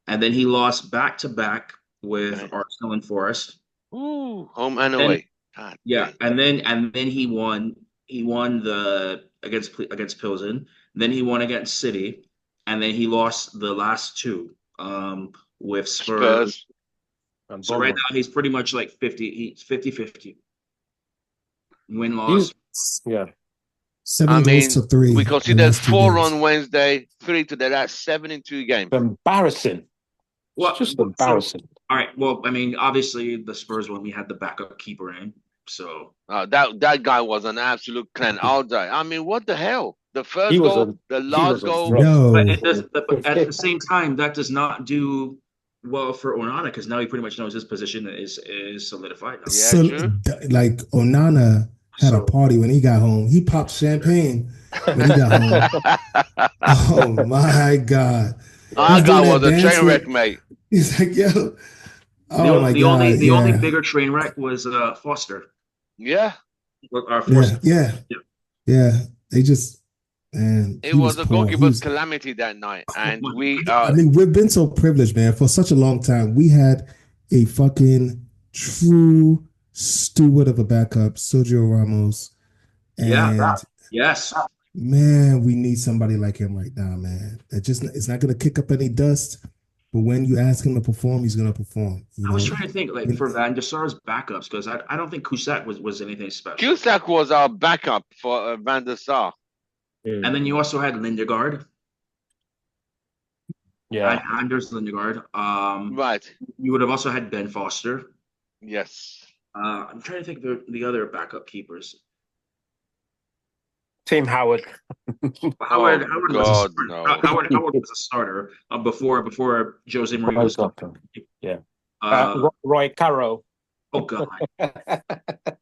and then he lost back-to-back with Arsenal and Forest. Ooh, home and away. God, yeah, and then he won. He won the against Pilsen. Then he won against City, and then he lost the last 2 with Spurs. So right now he's pretty much like 50. He's 50-50. Win-loss. Yeah. 7 goals to 3. We considered 4 on Wednesday, 3 today. That's 7 in 2 games. Embarrassing. Well, it's just embarrassing. So, all right. Well, I mean, obviously the Spurs one, we had the backup keeper in. So that guy was an absolute clan all day. I mean, what the hell? The first goal, the last goal. No. But at the same time, that does not do well for Onana because now he pretty much knows his position is solidified now. So, like Onana had a party when he got home. He popped champagne when he got home. Oh my God! That guy was a train wreck, mate. He's like, yo. The only bigger train wreck was Foster. Yeah. Yeah. They just, man. It was a goalkeeper's calamity that night, and I mean, we've been so privileged, man. For such a long time, we had a fucking true steward of a backup, Sergio Ramos. And yes. Man, we need somebody like him right now, man. It's not going to kick up any dust. But when you ask him to perform, he's going to perform. I was trying to think, like, for Van der Sar's backups, because I don't think Cusack was anything special. Cusack was our backup for Van der Sar. And then you also had Lindegaard. Yeah. Anders Lindegaard. Right. You would have also had Ben Foster. Yes. I'm trying to think the other backup keepers. Tim Howard. Howard was a starter before Jose Mourinho. Yeah. Roy Carroll. Oh God. What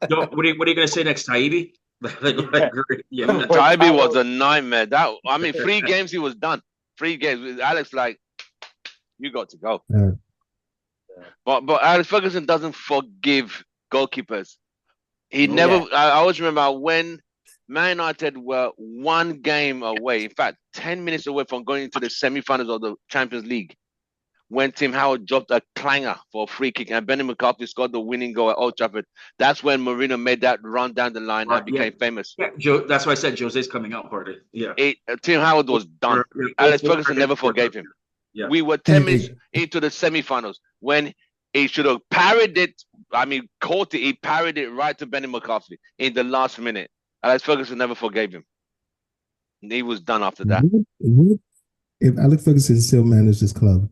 are you going to say next, Taibbi? Taibbi was a nightmare. 3 games he was done. 3 games. Alex you got to go. Yeah. But Alex Ferguson doesn't forgive goalkeepers. He never. I always remember when Man United were 1 game away, in fact, 10 minutes away from going into the semi-finals of the Champions League, when Tim Howard dropped a clanger for a free kick and Benny McCarthy scored the winning goal at Old Trafford. That's when Mourinho made that run down the line and became famous. Yeah, that's why I said Jose's coming out party. Yeah. Tim Howard was done. Alex Ferguson never forgave him. Yeah. We were 10 minutes into the semi-finals when he should have parried it. Caught it. He parried it right to Benny McCarthy in the last minute. Alex Ferguson never forgave him. He was done after that. If Alex Ferguson still managed this club,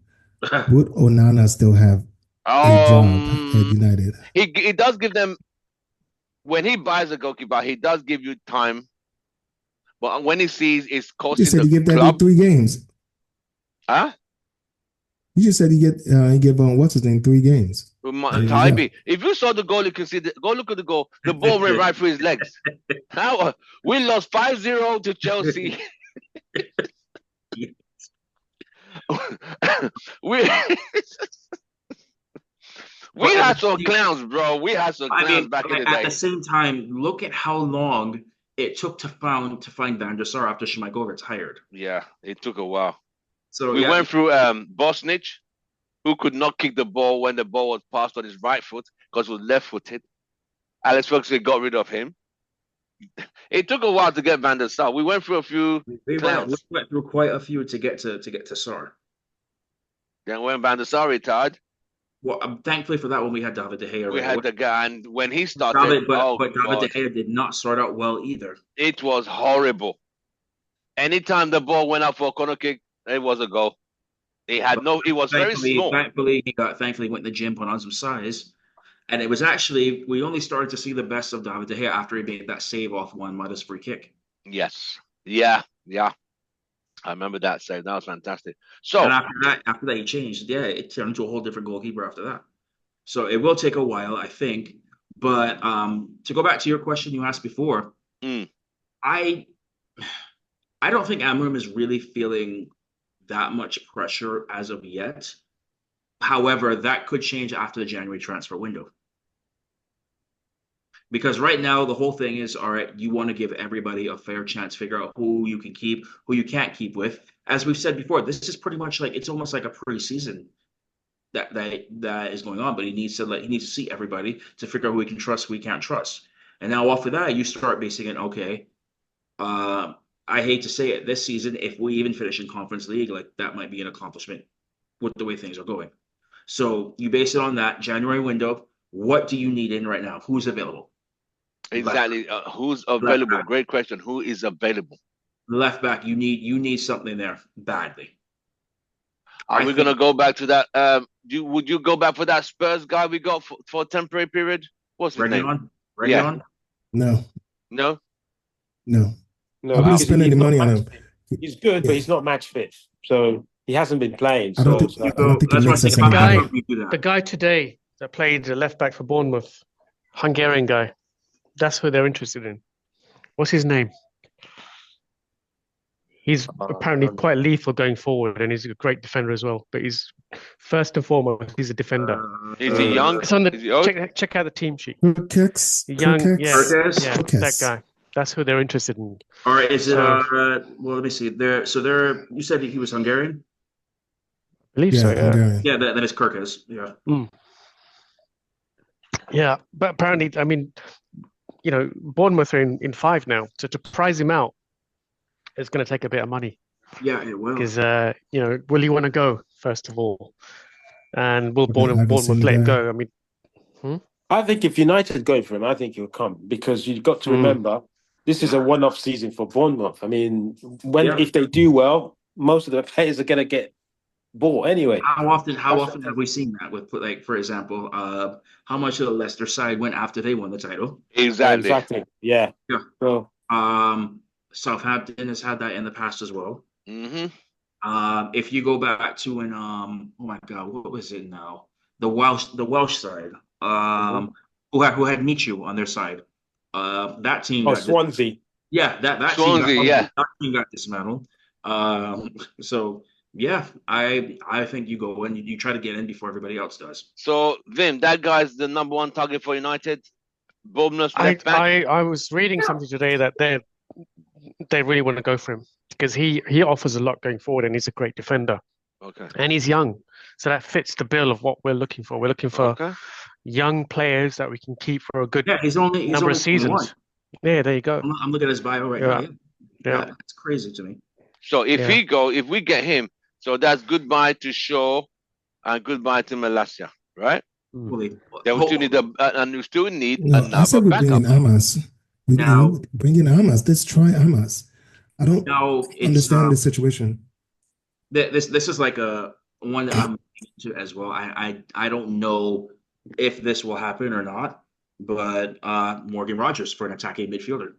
would Onana still have a job at United? He does give them, when he buys a goalkeeper, he does give you time. But when he sees it's costing the club. You said he gave that 3 games. Huh? You just said he gave what's his name 3 games. Taibbi. If you saw the goal, you can see go look at the goal. The ball went right through his legs. We lost 5-0 to Chelsea. we had some clowns, bro. We had some clowns back in the day. At the same time, look at how long it took to find Van der Sar after Schmeichel retired. Yeah, it took a while. So we went through Bosnich, who could not kick the ball when the ball was passed on his right foot because he was left-footed. Alex Ferguson got rid of him. It took a while to get Van der Sar. We went through a few. We went through quite a few to get to Sar. Then when Van der Sar retired. Well, thankfully for that one, we had David De Gea. We had the guy, and when he started, David De Gea did not start out well either. It was horrible. Anytime the ball went out for a corner kick, it was a goal. It had no. It was very small. Thankfully, he went to the gym, put on some size, and it was actually we only started to see the best of David De Gea after he made that save off Juan Mata's free kick. Yes. Yeah. I remember that save. That was fantastic. So and after that, he changed. Yeah, it turned into a whole different goalkeeper after that. So it will take a while, I think. But to go back to your question you asked before, I don't think Amorim is really feeling that much pressure as of yet. However, that could change after the January transfer window. Because right now, the whole thing is, all right, you want to give everybody a fair chance, figure out who you can keep, who you can't keep with. As we've said before, this is pretty much like, it's almost like a preseason that is going on, but he needs to see everybody to figure out who he can trust, who he can't trust. And now off of that, you start basing it, okay, I hate to say it, this season, if we even finish in Conference League, like that might be an accomplishment with the way things are going. So you base it on that January window. What do you need in right now? Who's available? exactly. Who's available? Great question. Who is available? Left back, you need something there badly. Are we gonna go back to that? Would you go back for that Spurs guy we got for a temporary period? What's his name? Reguilon? No. No. I wouldn't spend any money on him. He's good, but he's not match fit. So he hasn't been playing. I don't think it makes sense. The guy today that played the left back for Bournemouth, Hungarian guy. That's who they're interested in. What's his name? He's apparently quite lethal going forward, and he's a great defender as well. But he's first and foremost, he's a defender. Is he young? It's on the check out the team sheet. Young, that guy. That's who they're interested in. All right, is it? Well, let me see. You said you was Hungarian. I believe so. Yeah. Yeah, that is Kirkes. Yeah. Yeah, but apparently, I mean, Bournemouth are in 5 now, so to prize him out, it's going to take a bit of money. Yeah, it will. Because will he want to go first of all, and will Bournemouth let him go? I mean, I think if United go for him, I think he'll come, because you've got to remember this is a one-off season for Bournemouth. I mean, if they do well, most of the players are going to get bought anyway. How often have we seen that with, like, for example, how much of the Leicester side went after they won the title? Exactly. Yeah. So, Southampton has had that in the past as well. Mm-hmm. If you go back to when oh my God, what was it now? The Welsh side, who had Michu on their side. That team. Swansea. Yeah, that Swansea. That team got dismantled. So yeah, I think you go and you try to get in before everybody else does. So Vim, that guy's the number 1 target for United. Bournemouth left back. I was reading something today that they really want to go for him because he offers a lot going forward, and he's a great defender. Okay. And he's young, so that fits the bill of what we're looking for. We're looking for young players that we can keep for a good number of seasons. Yeah, there you go. I'm looking at his bio right now. Yeah, it's crazy to me. So if we get him, so that's goodbye to Shaw and goodbye to Malacia, right? We still need another I said we're bringing backup. Amas. Bring in Amas. Let's try Amas. I don't understand the situation. This is like a one that I'm into as well. I don't know if this will happen or not, but Morgan Rogers for an attacking midfielder.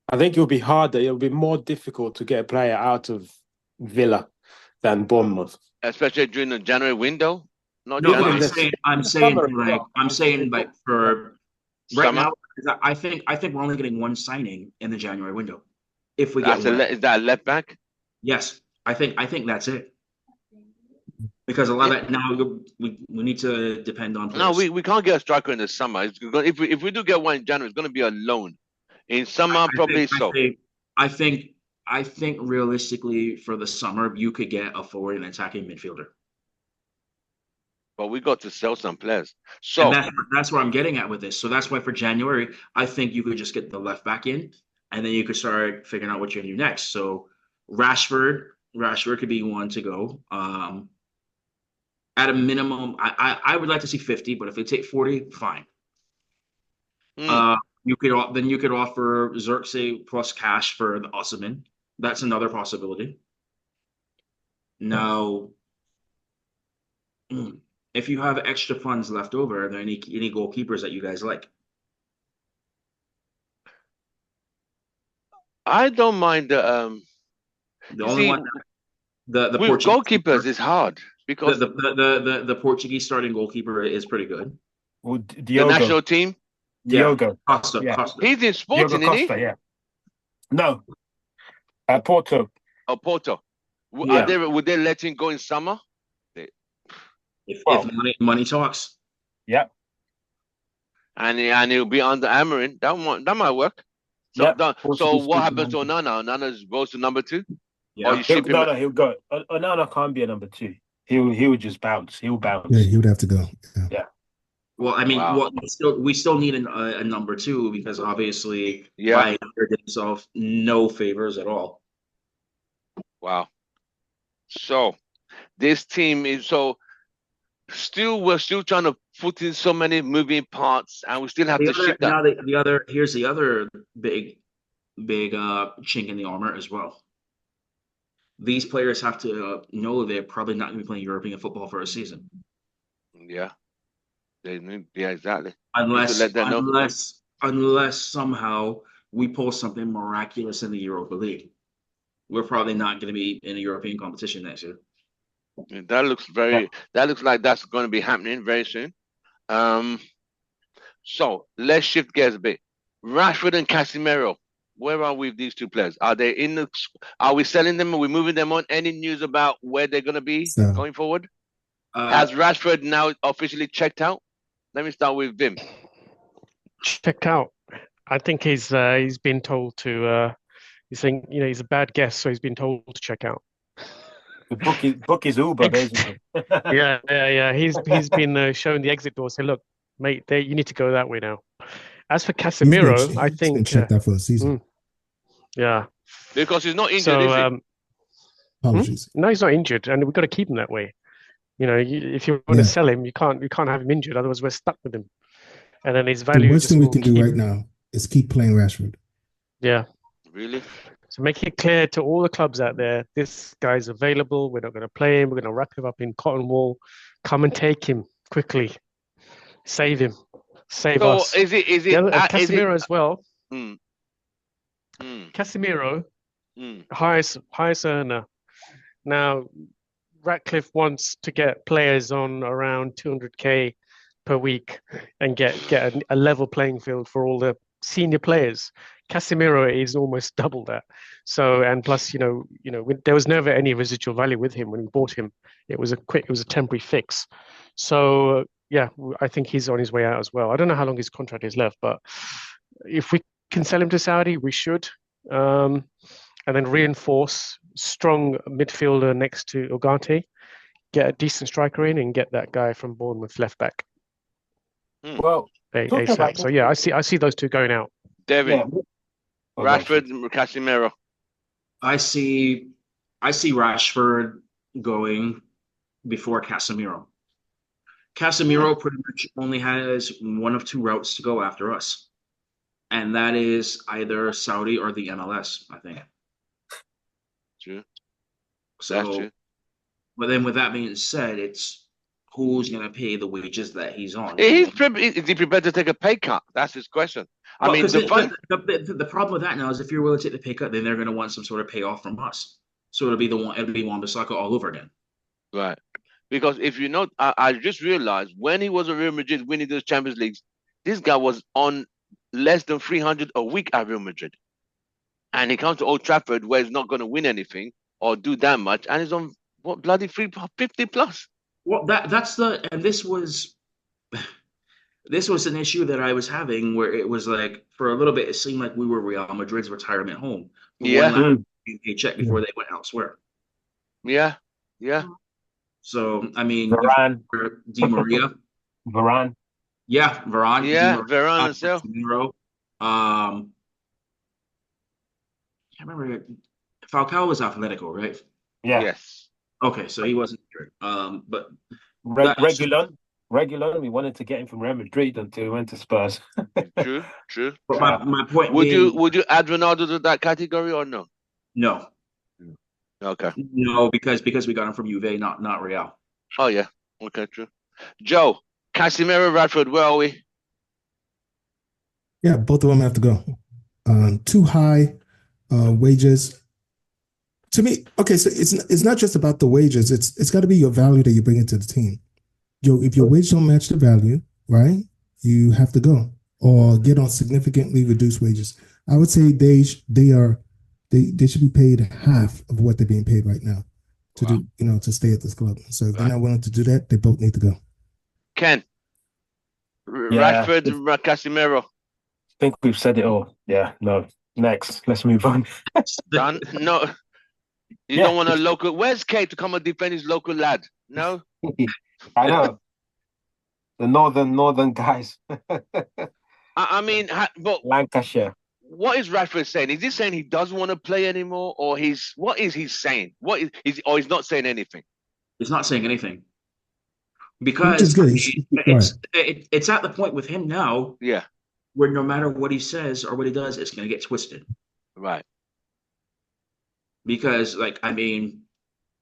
I think it'll be harder. It'll be more difficult to get a player out of Villa than Bournemouth, especially during the January window. I'm saying like for right now, I think we're only getting one signing in the January window. If we get one. Is that a left back? Yes, I think that's it. Because a lot of that now we need to depend on players. No, we can't get a striker in the summer. If we do get one in January, it's going to be a loan. In summer, I think realistically for the summer, you could get a forward and attacking midfielder. But we got to sell some players. So that's where I'm getting at with this. So that's why for January, I think you could just get the left back in, and then you could start figuring out what you're going to do next. So Rashford could be one to go. At a minimum, I would like to see 50, but if they take 40, fine. you could offer Xerxes plus cash for the Osimhen. That's another possibility. Now, if you have extra funds left over, are there any goalkeepers that you guys like? I don't mind The you only see, one the with Portuguese goalkeepers it's hard because the Portuguese starting goalkeeper is pretty good. Well, the Diogo. national team, Diogo. Costa, Yeah. Costa. he's in Diogo Sporting, isn't he? Costa, yeah. No. Porto. Or Porto. Yeah. Would they let him go in summer? If Well. money talks. Yeah. And he'll be under Amarin. That might work. So Yeah. so what happens to Onana? Onana goes to number 2? Yeah. Or you ship him? No, he'll go. Onana can't be a number 2. He'll just bounce. He'll bounce. Yeah, he would have to go. Yeah. Well, I mean, Wow. we still need a number 2 because obviously Yeah. Bayern did himself no favors at all. Wow. So this team is we're still trying to put in so many moving parts, and we still have to ship that. Now here's the other big chink in the armor as well. These players have to know they're probably not going to be playing European football for a season. Yeah. Yeah, exactly. Unless let them know. unless somehow we pull something miraculous in the Europa League. We're probably not going to be in a European competition next year. That looks like that's going to be happening very soon. So let's shift gears a bit. Rashford and Casemiro, where are we with these two players? Are we selling them? Are we moving them on? Any news about where they're going to be going forward? Has Rashford now officially checked out? Let me start with Vim. Checked out. I think he's been told to. He's saying, he's a bad guest, so he's been told to check out. Book his Uber, basically. Yeah. He's been shown the exit door. Say, look, mate, you need to go that way now. As for Casemiro, I think he's been checked out for the season. Yeah, because he's not injured. Is he? Apologies. No, he's not injured, and we've got to keep him that way. If you want to sell him, you can't have him injured. Otherwise, we're stuck with him. And then his value. The worst thing we can do right now is keep playing Rashford. Yeah. Really? So make it clear to all the clubs out there, this guy's available. We're not going to play him. We're going to wrap him up in cotton wool. Come and take him quickly. Save him. Save us. Is it Casemiro as well? Casemiro, highest earner. Now, Ratcliffe wants to get players on around 200k per week and get a level playing field for all the senior players. Casemiro is almost double that. So, and plus, there was never any residual value with him when we bought him. It was a temporary fix. So, I think he's on his way out as well. I don't know how long his contract is left, but if we can sell him to Saudi, we should. And then reinforce strong midfielder next to Ugarte, get a decent striker in, and get that guy from Bournemouth left back. Well, ASAP. So I see those two going out. Devin, Rashford, and Casemiro. I see Rashford going before Casemiro. Casemiro pretty much only has one of 2 routes to go after us, and that is either Saudi or the MLS, I think. True. So, that's true. But then with that being said, it's who's going to pay the wages that he's on. Is he prepared to take a pay cut? That's his question. Well, I mean, the problem with that now is if you're willing to take the pay cut, then they're going to want some sort of payoff from us. So it'll be Wan-Bissaka all over again. Right. Because if you know, I just realized when he was at Real Madrid winning those Champions Leagues, this guy was on less than 300 a week at Real Madrid. And he comes to Old Trafford where he's not going to win anything or do that much. And he's on, bloody 350 plus. Well, this was an issue that I was having where it was like, for a little bit, it seemed like we were Real Madrid's retirement home. One paycheck before they went elsewhere. Yeah. So, I mean, Varane. Di Maria. Varane. Yeah, Varane. Yeah, Varane as well. Casemiro. I can't remember. Falcao was Atletico, right? Yeah. Yes. Okay, so he wasn't good. But Regulon. Regular. We wanted to get him from Real Madrid until he went to Spurs. True. But my point Would being, you add Ronaldo to that category or no? no, Okay. no, because we got him from Juve, not Real. Oh yeah. Okay, true. Joe, Casemiro, Rashford, where are we? Yeah, both of them have to go. Too high wages. To me, okay, so it's not just about the wages. It's got to be your value that you bring into the team. If your wages don't match the value, right, you have to go or get on significantly reduced wages. I would say they should be paid half of what they're being paid right now to stay at this club. So if they're not willing to do that, they both need to go. Ken, Rashford, Casemiro. I think we've said it all. Yeah, no. Next, let's move on. Done? No. You don't want a local. Where's Kate to come and defend his local lad? No? I know. The northern guys. I mean, but Lancashire. what is Rashford saying? Is he saying he doesn't want to play anymore, or what is he saying? Or he's not saying anything? He's not saying anything because it's at the point with him now. Yeah. Where no matter what he says or what he does, it's going to get twisted. Right. Because,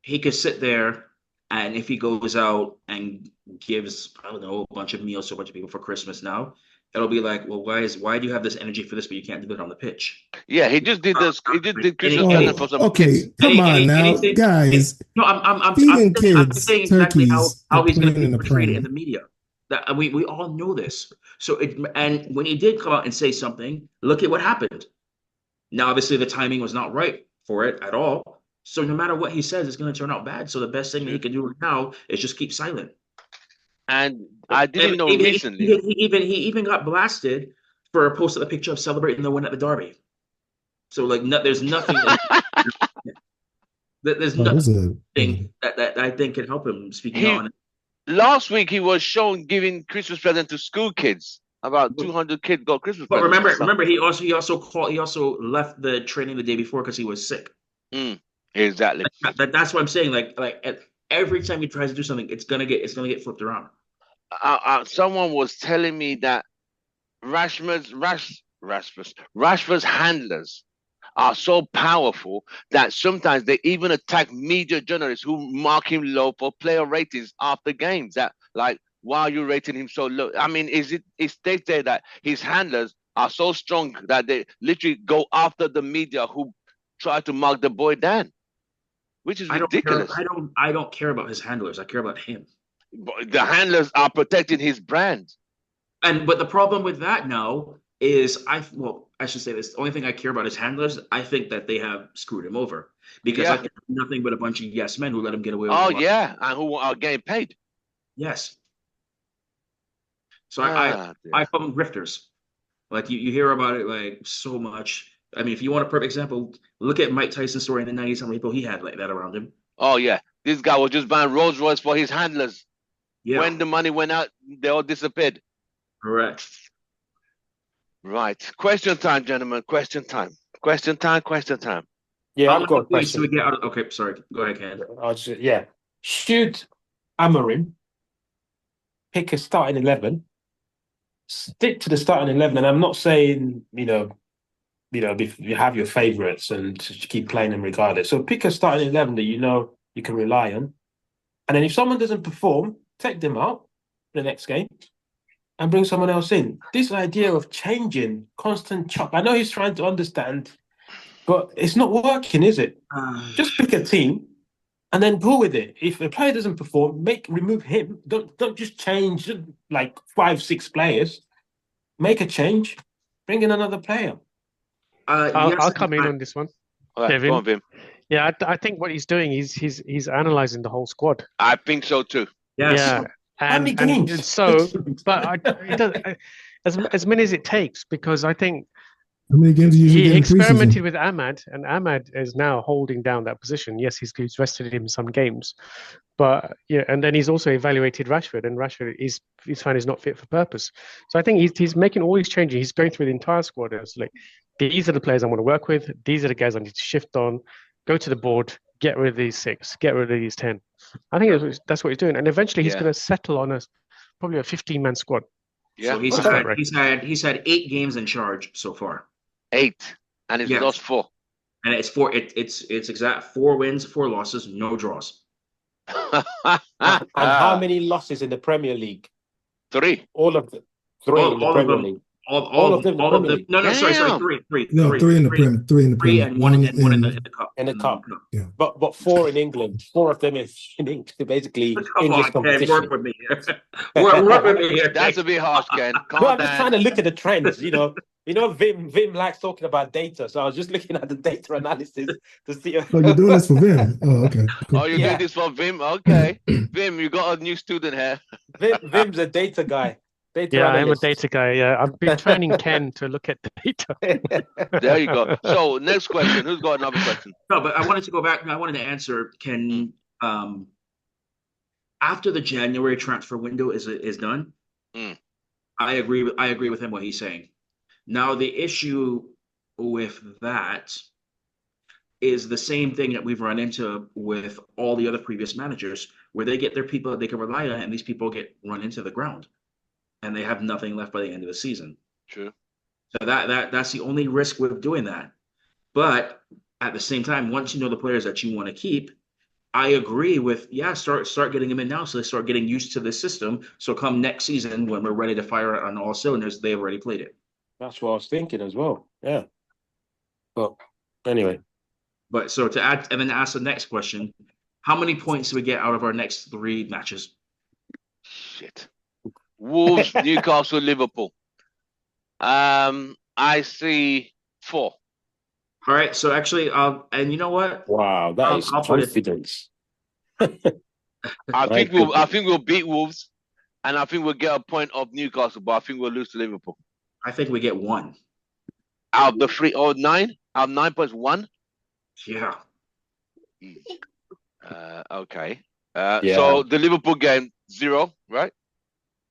he could sit there, and if he goes out and gives, I don't know, a bunch of meals to a bunch of people for Christmas now, it'll be like, well, why do you have this energy for this, but you can't do it on the pitch? Yeah, he just did this. He just did Christmas present for some kids. Come on now, guys. No, I'm saying exactly how he's going to be portrayed in the media. That we all know this. So and when he did come out and say something, look at what happened. Now, obviously, the timing was not right for it at all. So no matter what he says, it's going to turn out bad. So the best thing that he can do right now is just keep silent. And I didn't know recently. He even got blasted for posting a picture of celebrating the win at the derby. So there's nothing. There's nothing that I think can help him speaking on it. Last week he was shown giving Christmas present to school kids. About 200 kids got Christmas presents. But remember, he also left the training the day before because he was sick. Exactly. That's what I'm saying. Like every time he tries to do something, it's gonna get flipped around. Someone was telling me that Rashford's handlers are so powerful that sometimes they even attack media journalists who mark him low for player ratings after games. That why are you rating him so low? I mean, it's stated that his handlers are so strong that they literally go after the media who try to mark the boy down, which is ridiculous. I don't care about his handlers. I care about him. But the handlers are protecting his brand. But the problem with that now is I should say this. The only thing I care about is handlers. I think that they have screwed him over because I think nothing but a bunch of yes men who let him get away with it. Oh, yeah, and who are getting paid. Yes. So I call them grifters. Like you hear about it so much. I mean, if you want a perfect example, look at Mike Tyson's story in the 90s, how many people he had like that around him. Oh, yeah. This guy was just buying Rolls Royce for his handlers. Yeah. When the money went out, they all disappeared. Correct. Right. Question time, gentlemen. Question time. Yeah, I've got a question. Okay, sorry. Go ahead, Ken. Should Amorim pick a starting 11, stick to the starting 11, and I'm not saying, if you have your favourites and keep playing them regardless. So pick a starting 11 that you can rely on. And then if someone doesn't perform, take them out for the next game and bring someone else in. This idea of changing, constant chop. I know he's trying to understand, but it's not working, is it? Just pick a team and then go with it. If a player doesn't perform, remove him. Don't just change like 5-6 players. Make a change. Bring in another player. I'll come in on this one. Right, Kevin. go on, Vim. Yeah, I think what he's doing is he's analysing the whole squad. I think so too. Yes. Yeah. And so, but it does, as many as it takes, because I think how many games he experimented with Ahmad, and Ahmad is now holding down that position. Yes, he's rested him in some games, but and then he's also evaluated Rashford, and Rashford he's found he's not fit for purpose. So I think he's making all these changes. He's going through the entire squad. It's like, these are the players I want to work with. These are the guys I need to shift on. Go to the board. Get rid of these 6. Get rid of these 10. I think that's what he's doing, and eventually he's going to settle on probably a 15-man squad. Yeah, So he's had 8 games in charge so far. 8, and he's lost 4. And it's exact 4 wins, 4 losses, no draws. And how many losses in the Premier League? 3. All of them. 3 in the Premier League. All of them. No, sorry, 3. No, 3 in the Premier. 3 in the 3 Premier. and one in the cup. In the cup. Yeah. But 4 in England. 4 of them is in basically Come English on, Ken, competition. work with me here. work with me here. That's a bit harsh, Ken. No, I'm just trying to look at the trends. Vim likes talking about data, so I was just looking at the data analysis to see. Oh, you're doing this for Vim? Oh, okay. Cool. Oh, you're doing this for Vim? Okay. Vim, you got a new student here. Vim's a data guy. I'm a data guy. Yeah, I've been training Ken to look at data. There you go. So, next question. Who's got another question? No, but I wanted to go back. I wanted to answer, Ken, after the January transfer window is done, I agree with him what he's saying. Now, the issue with that is the same thing that we've run into with all the other previous managers, where they get their people that they can rely on, and these people get run into the ground, and they have nothing left by the end of the season. True. So that's the only risk with doing that. But at the same time, once you know the players that you want to keep, I agree with, start getting them in now so they start getting used to the system. So come next season, when we're ready to fire on all cylinders, they've already played it. That's what I was thinking as well. Yeah. But anyway. But so to add, and then ask the next question, how many points do we get out of our next 3 matches? Shit. Wolves, Newcastle, Liverpool. I see 4. All right. So actually, and you know what? Wow, that is confidence. I think we'll beat Wolves, and I think we'll get a point of Newcastle, but I think we'll lose to Liverpool. I think we get 1. Out of the 3 or 9? Out of 9 points, 1? Yeah. Okay. So the Liverpool game, 0, right?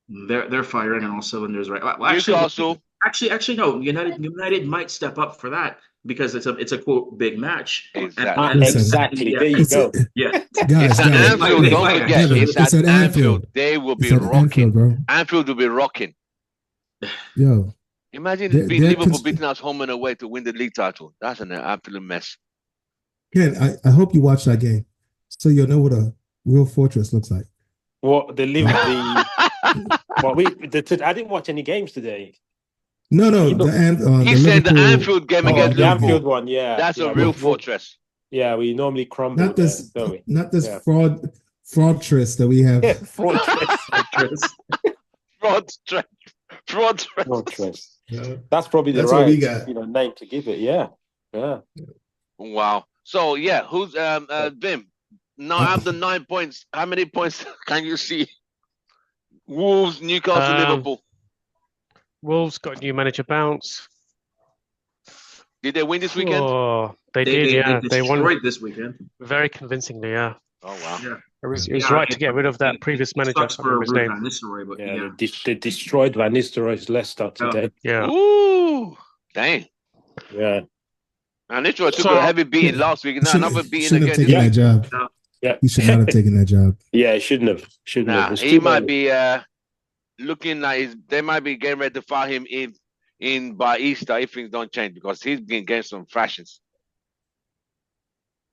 They're firing on all cylinders, right? Well, Newcastle. Actually, no. United might step up for that because it's a quote big match. Exactly. Exactly. There you go. Yeah. Guys, Anfield. Don't forget, it's at Anfield. They will be rocking. Bro. Anfield will be rocking. Yo. Imagine Liverpool beating us home and away to win the league title. That's an absolute mess. Ken, I hope you watch that game so you'll know what a real fortress looks like. What the Liverpool? I didn't watch any games today. No. He said the Anfield game against the Liverpool. Anfield one, yeah. That's a real fortress. Yeah, we normally crumble. Not this fraudtress that we have. Fraudtress. Yeah. That's probably the That's right what we got. name to give it. Yeah. Wow. So who's Vim? Now after 9 points, how many points can you see? Wolves, Newcastle, Liverpool. Wolves got new manager bounce. Did they win this weekend? Oh, they did. Yeah, they won this weekend very convincingly. Yeah. Oh wow. Yeah. It was right to get rid of that previous manager. I can't remember his name. They destroyed Van Nistelrooy's Leicester today. Yeah. Ooh, dang. Yeah. And Nistelrooy took a heavy beating last week. Now another beating again. Taken that job. Yeah. He should not have taken that job. Yeah, he shouldn't have. He might be looking like they might be getting ready to fire him in by Easter if things don't change because he's been getting some thrashings.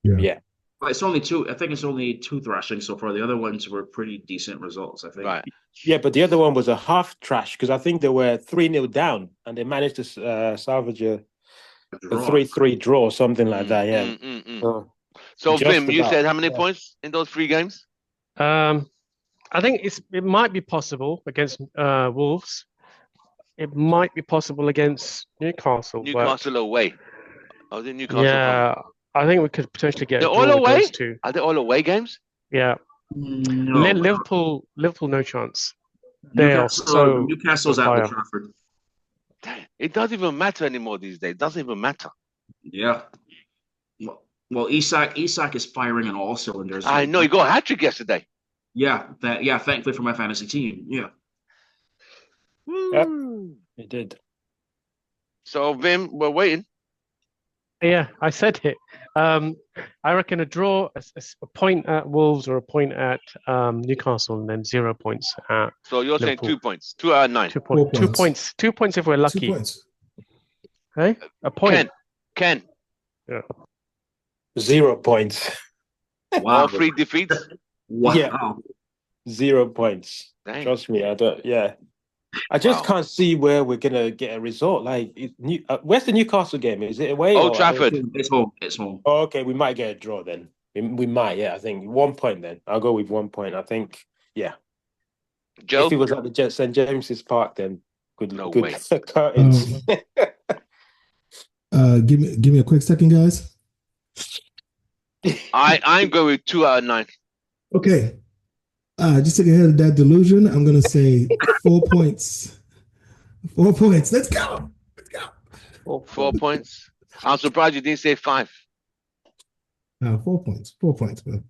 Yeah. But it's only 2. I think it's only 2 thrashings so far. The other ones were pretty decent results, I think. Right. Yeah, but the other one was a half trash because I think they were 3-0 down and they managed to salvage a 3-3 draw, something like that. Yeah. So Vim, you said how many points in those 3 games? I think it might be possible against Wolves. It might be possible against Newcastle. Newcastle away. Oh, the Newcastle. Yeah, I think we could potentially get. They're all away. Are they all away games? Yeah. No. Liverpool, no chance. Newcastle's at Old Trafford. It doesn't even matter anymore these days. It doesn't even matter. Yeah. Well, Isak is firing on all cylinders. I know. He got a hat-trick yesterday. Yeah. Thankfully for my fantasy team. Yeah. Yep. It did. So, Vim, we're waiting. Yeah, I said it. I reckon a draw, a point at Wolves or a point at Newcastle, and then 0 points at So you're saying Liverpool. 2 points, 2 out of 9. 4 2 points. points. 2 points if we're 2 lucky. points. Hey, a point. Ken, Yeah. 0 points. Wow. all 3 defeats. Wow. Yeah. 0 points. Dang. Trust me, I don't. Yeah, I just Wow. can't see where we're gonna get a result. Like, where's the Newcastle game? Is it away? Old or Trafford. It's home. It's home. Oh, okay, we might get a draw then. We might. Yeah, I think 1 point. Then I'll go with 1 point. I think. Yeah. Joe? If it was at the St James's Park, then good. No good way. curtains. Give me a quick second, guys. I'm going with 2 out of 9. Okay. Just to get ahead of that delusion, I'm gonna say 4 points. 4 points. Let's go. 4 points. I'm surprised you didn't say 5. 4 points. 4 points, man.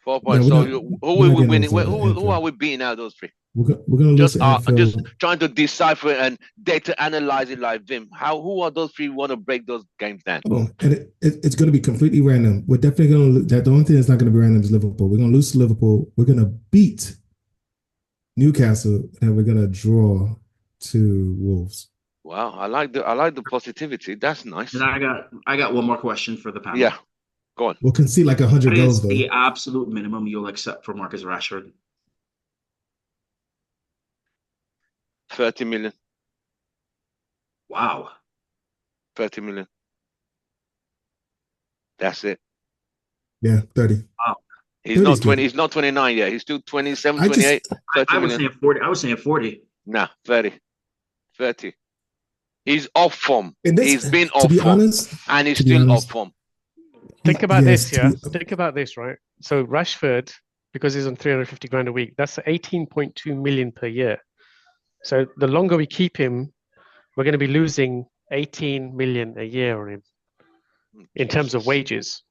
4 points. Yeah, So we're not- who we're will not we getting winning? those, Who Anfield. are we beating out of those 3? We're gonna lose Just to Anfield. just trying to decipher and data analyze it like Vim. Who are those 3 want to break those games down? Oh, and it's going to be completely random. We're definitely going to lose. The only thing that's not going to be random is Liverpool. We're going to lose to Liverpool. We're going to beat Newcastle, and we're going to draw to Wolves. Wow, I like the positivity. That's nice. And I got one more question for the panel. Yeah, go on. We'll concede like 100 What goals, is though. the absolute minimum you'll accept for Marcus Rashford? 30 million. Wow. 30 million. That's it. Yeah, 30. He's 30's not good. 20. He's not 29 yet. He's still 27, I just- 28. 30 I was million. saying 40. I was saying 40. Nah, 30. 30. He's off form. And this, He's been to off be form. honest, And he's to be still honest- off form. Think about yes, this, yeah. to be- Think about this, right? So Rashford, because he's on 350 grand a week, that's 18.2 million per year. So the longer we keep him, we're going to be losing 18 million a year on him in terms of wages.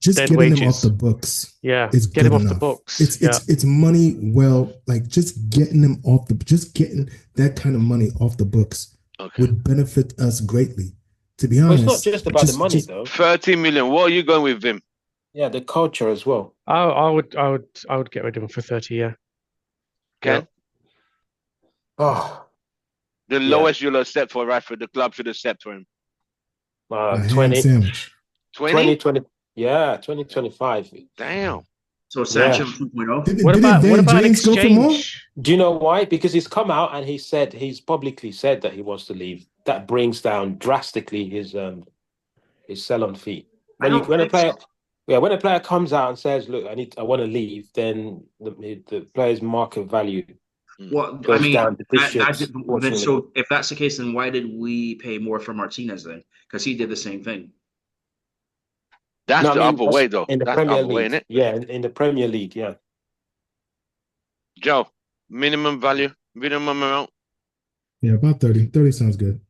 just Dead getting him wages. off the books. Yeah, It's get him good off the enough. books. It's money. Well, like just getting them off just getting that kind of money off the books Okay. would benefit us greatly. To be Well, honest, it's not just about the money, though. 30 million. What are you going with Vim? Yeah, the culture as well. I would get rid of him for 30. Yeah. Ken? Oh, The Yeah. lowest you'll accept for Rashford, the club should accept for him. a ham 20, sandwich. 20? 20, yeah, 2025. Damn. So Sancho Yeah. 2.0. Didn't What about Van James go for more? exchange? Do you know why? Because he's come out and he's publicly said that he wants to leave. That brings down drastically his sell-on fee. I don't When a think player, so. yeah, when a player comes out and says, "Look, I want to leave," then the player's market value Well, goes I mean, down. then so if that's the case, then why did we pay more for Martinez then? Because he did the same thing. That's No, I the mean, upper that's way, though. in the That's the Premier upper way, League. innit? Yeah, in the Premier League, yeah. Joe, minimum value, minimum amount. Yeah, about 30. 30 sounds good.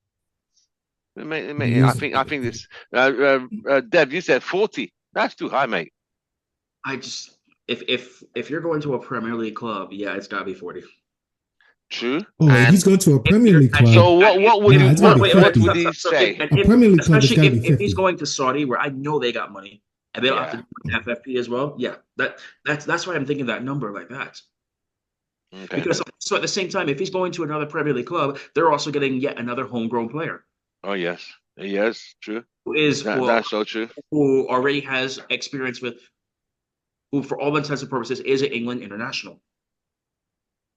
I think this. Dev, you said 40. That's too high, mate. I just if you're going to a Premier League club, yeah, it's got to be 40. True. Oh, if And he's going to a Premier League club, so what would Nah, you it's gotta be what 50. would he say? A Premier League club has especially gotta be if he's 50. going to Saudi, where I know they got money, and they don't have Yeah. to do FFP as well. Yeah, that's why I'm thinking that number like that. Okay. Because so at the same time, if he's going to another Premier League club, they're also getting yet another homegrown player Oh yes, yes, true. who That's so true. who already has experience with, who for all intents and purposes is an England international,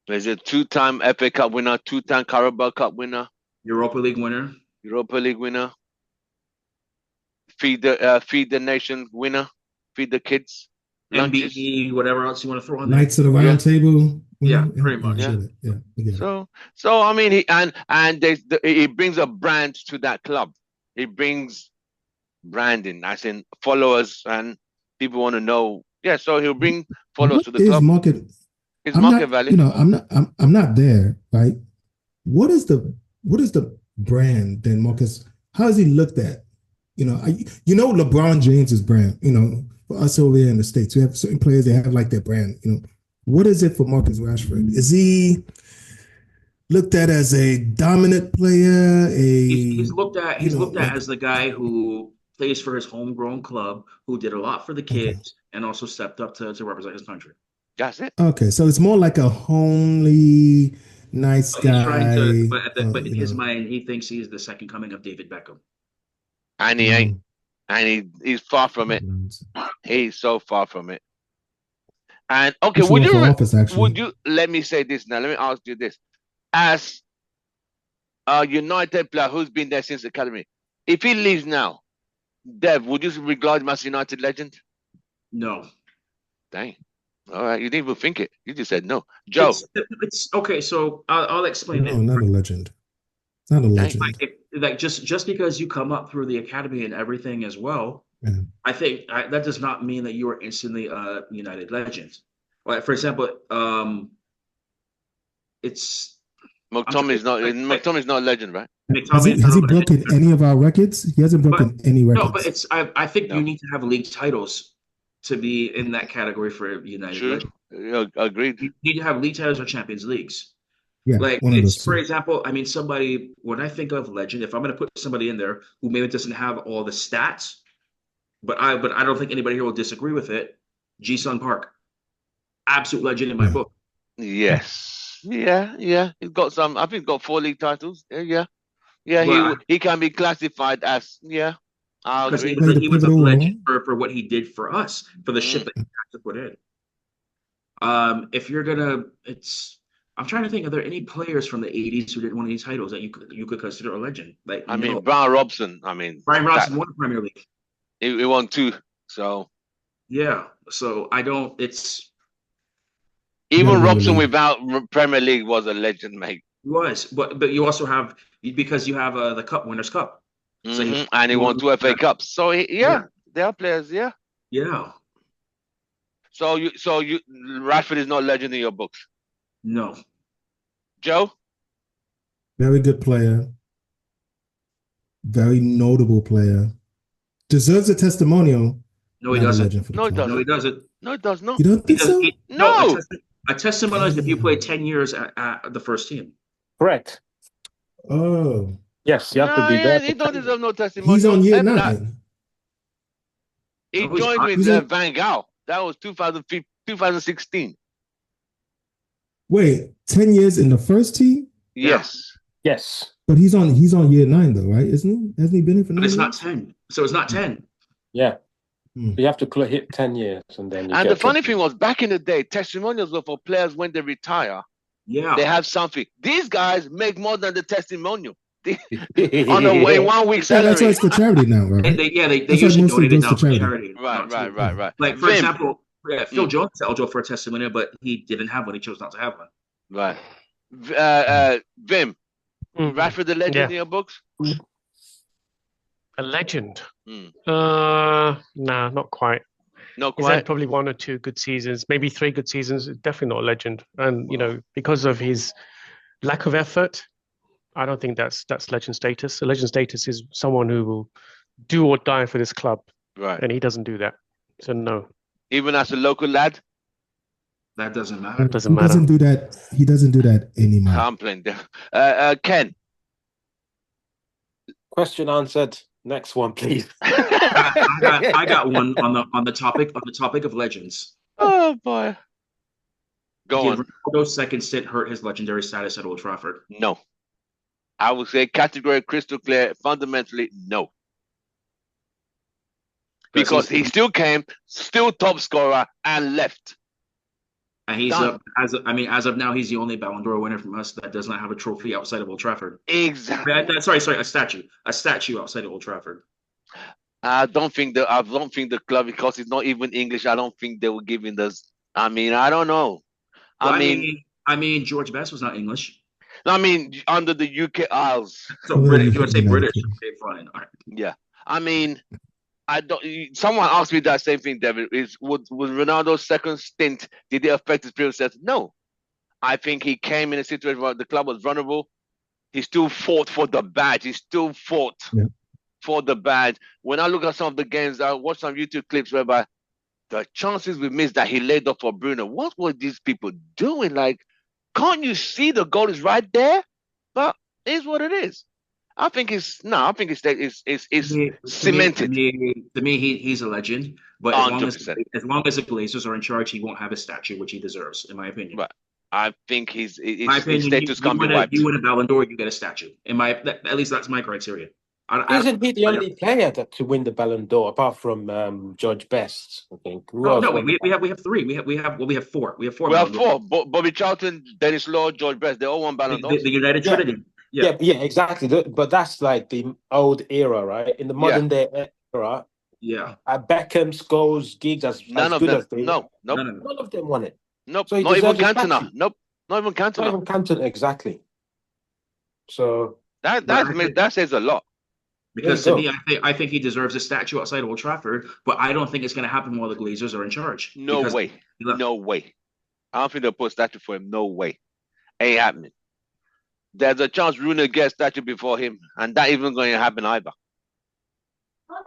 There's a 2-time FA Cup winner, 2-time Carabao Cup winner, Europa League winner. Europa League winner, feed the nation winner, feed the kids, lunches. MBE, whatever else you want to throw in there. Knights of the Round Table. Yeah, pretty much. Yeah, we get it. So I mean, he brings a brand to that club. He brings branding, as in followers, and people want to know. Yeah, so he'll bring followers to the Is club. market? His I'm market not, value. You know, I'm not there, right? What is the brand then, Marcus? How is he looked at? You know, LeBron James's brand. You know, for us over here in the States, we have certain players that have like their brand. You know, what is it for Marcus Rashford? Is he looked at as a dominant player? He's looked at as the guy who plays for his homegrown club, who did a lot for the kids and also stepped up to represent his country. That's it. Okay, so it's more like a homely, nice But he's trying to, guy. but in his mind, he thinks he's the second coming of David Beckham. And he ain't. And he's far from it. He's so far from it. And okay, would you let me say this now? Let me ask you this. As a United player who's been there since the academy, if he leaves now, Dev, would you regard him as United legend? No. Dang. All right, you didn't even think it. You just said no. Joe. It's okay, so I'll explain it. No, not a legend. Not a legend. Like just because you come up through the academy and everything as well, I think that does not mean that you are instantly a United legend. Like for example, it's McTominay's not a legend, right? Has he broken any of our records? He hasn't broken any records. No, but I think you need to have league titles to be in that category for United. True. Agreed. You need to have league titles or Champions Leagues. Yeah, like it's for example, I mean, somebody when I think of legend, if I'm going to put somebody in there who maybe doesn't have all the stats, but I don't think anybody here will disagree with it. Ji-Sung Park, absolute legend in my book. Yes. Yeah. He's got some. I think he's got 4 league titles. Yeah. He can be classified as because he was a legend for what he did for us, for the shit that he had to put in. If you're gonna, I'm trying to think, are there any players from the 80s who didn't win any titles that you could consider a legend? Like Brian Robson. Brian Robson won the Premier League. He won 2. So yeah. So I don't. It's even Robson without Premier League was a legend, mate. He was, but you also have because you have the Cup Winners' Cup. So and he won 2 FA Cups. So there are players. Yeah. So Rashford is not legend in your books. No. Joe? Very good player. Very notable player. Deserves a testimonial. No, he doesn't. No, he doesn't. No, it does not. You don't think so? No. A testimonial is if you play 10 years at the first team. Correct. Oh. Yes, you have to be there. He don't deserve no testimonial. He's on year 9. He joined with Van Gaal. That was 2016. Wait, 10 years in the first team? Yes. But he's on year 9 though, right? Isn't he? Hasn't he been here for 9 years? But it's not 10. So it's not 10. Yeah. You have to hit 10 years and then the funny thing was, back in the day, testimonials were for players when they retire. Yeah. They have something. These guys make more than the testimonial. On a way 1 week salary. That's why it's for charity now, right? They usually donate it now for charity. Right. Like, for example, Phil Jones is eligible for a testimonial, but he didn't have one. He chose not to have one. Right. Vim, Rashford the legend in your books? A legend? Nah, not quite. Not He's quite. had probably 1 or 2 good seasons, maybe 3 good seasons. Definitely not a legend. And because of his lack of effort, I don't think that's legend status. A legend status is someone who will do or die for this club, right? And he doesn't do that. So no. Even as a local lad, that doesn't matter. It doesn't matter. He doesn't do that anymore. I'm playing there. Ken. Question answered. Next one, please. I got one on the topic of legends. Oh boy. Go on. Did Ronaldo's second stint hurt his legendary status at Old Trafford? No. I would say category crystal clear, fundamentally no. Because he still came, still top scorer, and left. And he's as of now, he's the only Ballon d'Or winner from us that does not have a trophy outside of Old Trafford. Exactly. Sorry, a statue outside of Old Trafford. I don't think the club, because it's not even English, I don't think they will give him this. I don't know. Well, I mean, George Best was not English. Under the UK Isles. So British. You would say British? Okay, fine. All right. Yeah. I don't. Someone asked me that same thing, David. Was Ronaldo's second stint, did it affect his previous stint? No. I think he came in a situation where the club was vulnerable. He still fought for the badge. He still fought for the badge. When I look at some of the games, I watched some YouTube clips whereby the chances we missed that he laid off for Bruno. What were these people doing? Like, can't you see the goal is right there? But it is what it is. I think it's no. I think it's cemented. To me, he's a legend. But as long 100%. as the Glazers are in charge, he won't have a statue, which he deserves, in my opinion. But I think his status you can't be wiped. You win a Ballon d'Or, you get a statue. At least that's my criteria. Isn't he the only player to win the Ballon d'Or apart from George Best? I think. No, we have three. We have four. We have four. We have four. Bobby Charlton, Dennis Law, George Best. They all won Ballon d'Ors. The United Trinity. Yeah, exactly. But that's like the old era, right? In the modern day era, Beckham, Scholes, Giggs, none of them. None of them won it. Nope. So not even Cantona. Nope. Not even Cantona. Not even Cantona, exactly. So that says a lot. Because to me, I think he deserves a statue outside Old Trafford, but I don't think it's going to happen while the Glazers are in charge. No way. I don't think they'll put a statue for him. No way. Ain't happening. There's a chance Rooney gets statue before him, and that isn't going to happen either.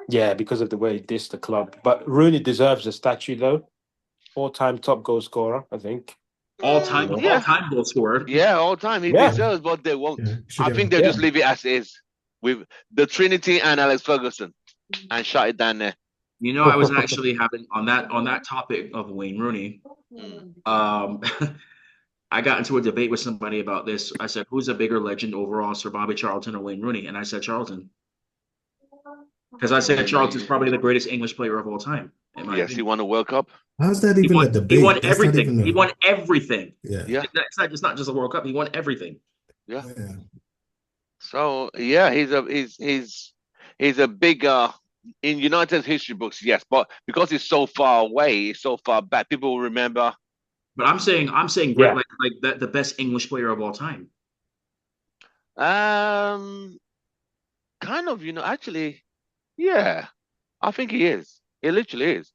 Yeah, because of the way he dissed the club. But Rooney deserves a statue, though. All-time top goal scorer, I think. All-time goal scorer. Yeah, all-time. He deserves, but they won't. I think they'll just leave it as is with the Trinity and Alex Ferguson and shut it down there. You know, I was actually having on that topic of Wayne Rooney. I got into a debate with somebody about this. I said, who's a bigger legend overall, Sir Bobby Charlton or Wayne Rooney? And I said Charlton. Because I said Charlton's probably the greatest English player of all time. Yes, he won a World Cup. How's that even a debate? He won everything. He won everything. Yeah. It's not just a World Cup. He won everything. Yeah. So he's a big in United's history books, yes, but because he's so far away, he's so far back, people will remember. But I'm saying like that the best English player of all time. Kind of, actually, yeah. I think he is. He literally is.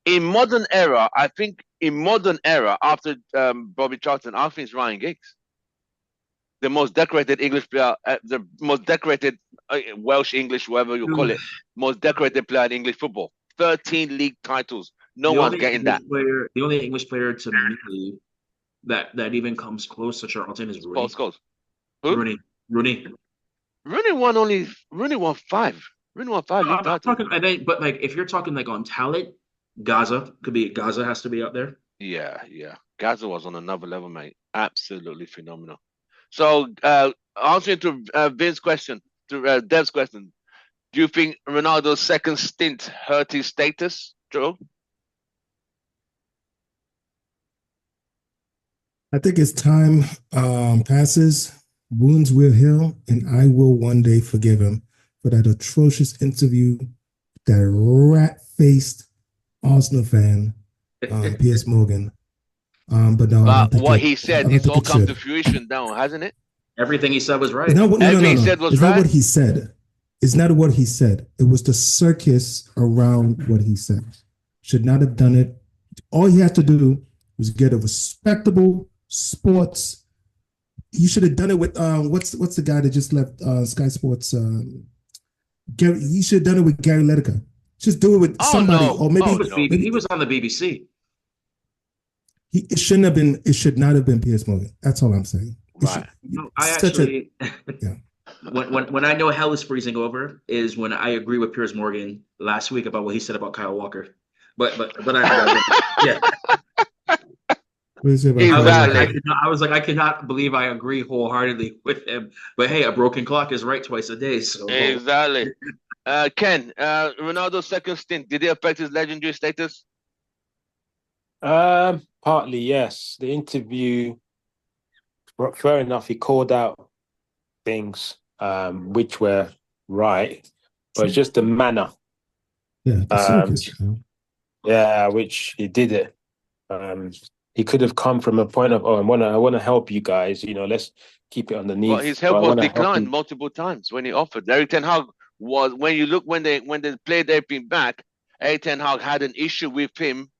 In modern era, after Bobby Charlton, I think it's Ryan Giggs. The most decorated English player, the most decorated Welsh English, whatever you call it, most decorated player in English football. 13 league titles. No one's getting that. The only English player to me that even comes close to Charlton is Rooney. Scholes. Who? Rooney. Rooney won 5. Rooney won 5 league titles. But like if you're talking like on talent, Gaza has to be up there. Yeah. Gaza was on another level, mate. Absolutely phenomenal. So, answering to Vince's question, to Dev's question, do you think Ronaldo's second stint hurt his status, Joe? I think as time passes, wounds will heal, and I will one day forgive him for that atrocious interview, that rat-faced Arsenal fan, Piers Morgan. But no, what he said, it's all come to fruition now, hasn't it? Everything he said was right. Everything he said was right. It's not what he said. It's not what he said. It was the circus around what he said. Should not have done it. All he had to do was get a respectable sports. You should have done it with what's the guy that just left Sky Sports? Gary. You should have done it with Gary Lineker. Just do it with somebody, or maybe he was on the BBC. It shouldn't have been. It should not have been Piers Morgan. That's all I'm saying. Right. When I know hell is freezing over is when I agree with Piers Morgan last week about what he said about Kyle Walker. But yeah. I was like, I cannot believe I agree wholeheartedly with him. But hey, a broken clock is right twice a day. So exactly. Ken, Ronaldo's second stint, did it affect his legendary status? Partly, yes. The interview, fair enough, he called out things which were right, but it's just the manner. Yeah, which he did it. He could have come from a point of, I want to help you guys. Let's keep it underneath. Well, his help was declined multiple times when he offered. Eric Ten Hag was, when you look when they played everything back, Eric Ten Hag had an issue with him.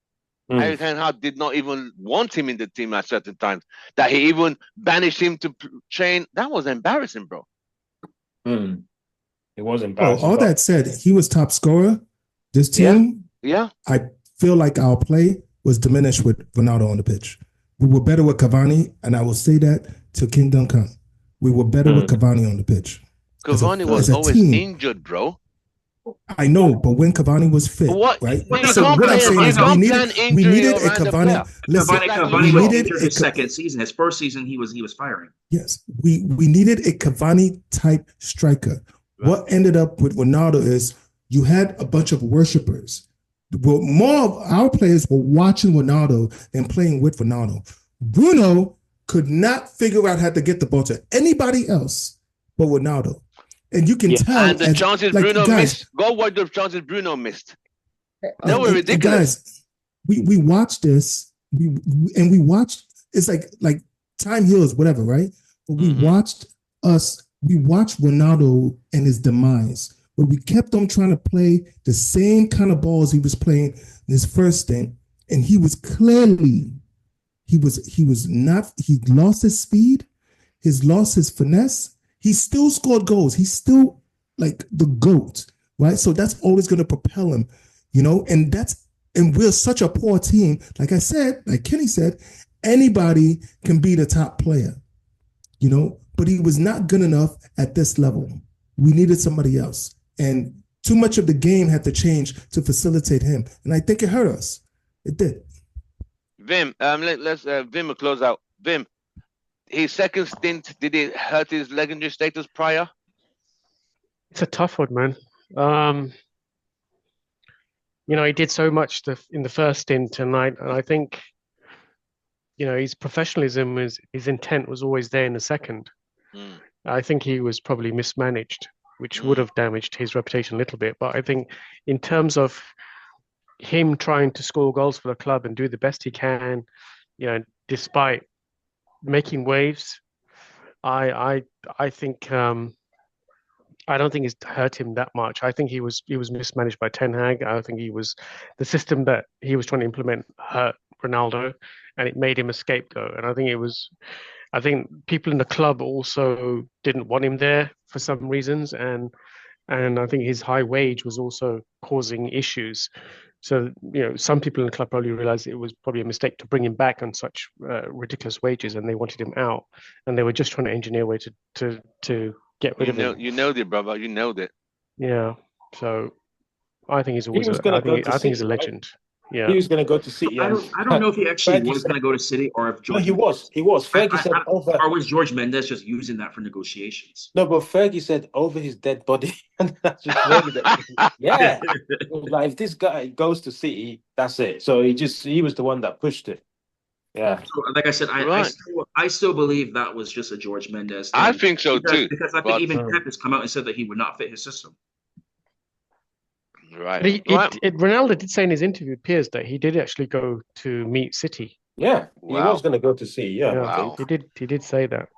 Eric Ten Hag did not even want him in the team at certain times. That he even banished him to train. That was embarrassing, bro. It was embarrassing. All that said, he was top scorer. This team, I feel like our play was diminished with Ronaldo on the pitch. We were better with Cavani, and I will say that till kingdom come. We were better with Cavani on the pitch. Cavani was always injured, bro. I know, but when Cavani was fit, right? So what I'm saying is we needed a Cavani. Listen, Cavani was injured his second season. His first season, he was firing. Yes, we needed a Cavani type striker. Right. What ended up with Ronaldo is you had a bunch of worshippers. Well, more of our players were watching Ronaldo than playing with Ronaldo. Bruno could not figure out how to get the ball to anybody else but Ronaldo. And you can tell. And the chances Bruno missed. Go watch the chances Bruno missed. They were ridiculous. Guys, we watched this. We watched. It's like time heals, whatever, right? But we watched Ronaldo and his demise. But we kept on trying to play the same kind of balls he was playing in his first stint, and he was clearly he lost his speed, he's lost his finesse. He still scored goals. He's still like the GOAT, right? So that's always going to propel him, and we're such a poor team. Like I said, like Kenny said, anybody can be the top player, but he was not good enough at this level. We needed somebody else. And too much of the game had to change to facilitate him. And I think it hurt us. It did. Vim, let's Vim will close out. Vim, his second stint, did it hurt his legendary status prior? It's a tough one, man. He did so much in the first stint, and I think, his professionalism, his intent was always there in the second. I think he was probably mismanaged, which would have damaged his reputation a little bit. But I think in terms of him trying to score goals for the club and do the best he can, despite making waves, I think I don't think it's hurt him that much. I think he was mismanaged by Ten Hag. I think the system that he was trying to implement hurt Ronaldo, and it made him a scapegoat. And I think people in the club also didn't want him there for some reasons, and I think his high wage was also causing issues. So, some people in the club probably realized it was probably a mistake to bring him back on such ridiculous wages, and they wanted him out, and they were just trying to engineer a way to get rid of him. You nailed it, brother. You nailed it. Yeah. So I think he's always. I think he's a legend. Right? Yeah. He was going to go to City. I don't know if he actually was going to go to City or if George. No, he was. Fergie said over. Or was George Mendes just using that for negotiations? No, but Fergie said over his dead body, and that's just yeah. Like if this guy goes to City, that's it. So he was the one that pushed it. Yeah. So, like I said, I still believe that was just a George Mendes thing. I think so too. Because I think even Pep has come out and said that he would not fit his system. Right. Ronaldo did say in his interview with Piers that he did actually go to meet City. Yeah, he was going to go to City. Yeah, wow. He did say that.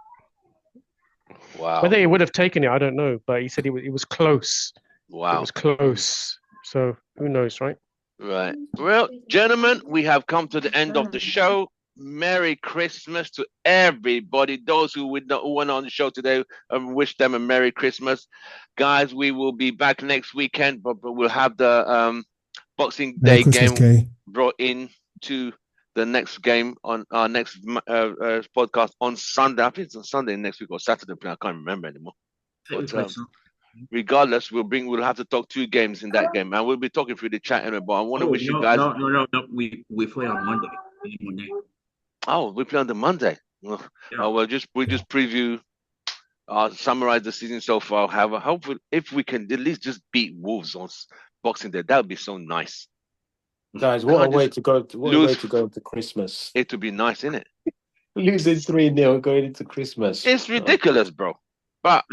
Wow. Whether he would have taken it, I don't know. But he said it was close. Wow. It was close. So who knows, right? Right. Well, gentlemen, we have come to the end of the show. Merry Christmas to everybody. Those who went on the show today, wish them a Merry Christmas. Guys, we will be back next weekend, but we'll have the Boxing Day game brought in to the next game on our next podcast on Sunday. I think it's on Sunday next week or Saturday. I can't remember anymore. But, regardless, we'll have to talk 2 games in that game, and we'll be talking through the chat anyway. But I want to wish you guys. No. We play on Monday. Oh, we play on the Monday. Well, we just preview, summarize the season so far. Hopefully, if we can at least just beat Wolves on Boxing Day, that would be so nice. Guys, what a way to go into Christmas. It would be nice, isn't it? Losing 3-0 going into Christmas. It's ridiculous, bro. But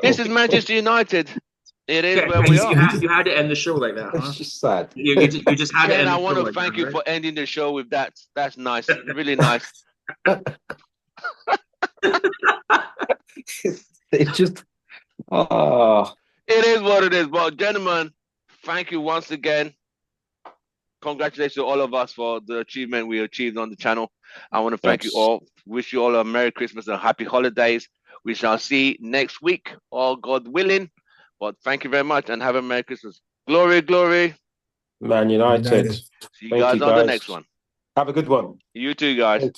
this is Manchester United. It is where we are. You had to end the show like that, huh? It's just sad. You just had to end the show. I want to thank you for ending the show with that. That's nice. Really nice. It just... It is what it is. Well, gentlemen, thank you once again. Congratulations to all of us for the achievement we achieved on the channel. I want to thank you all. Wish you all a Merry Christmas and Happy Holidays. We shall see next week, all God willing. But thank you very much and have a Merry Christmas. Glory, glory. Man United. See you guys on the next one. Have a good one. You too, guys.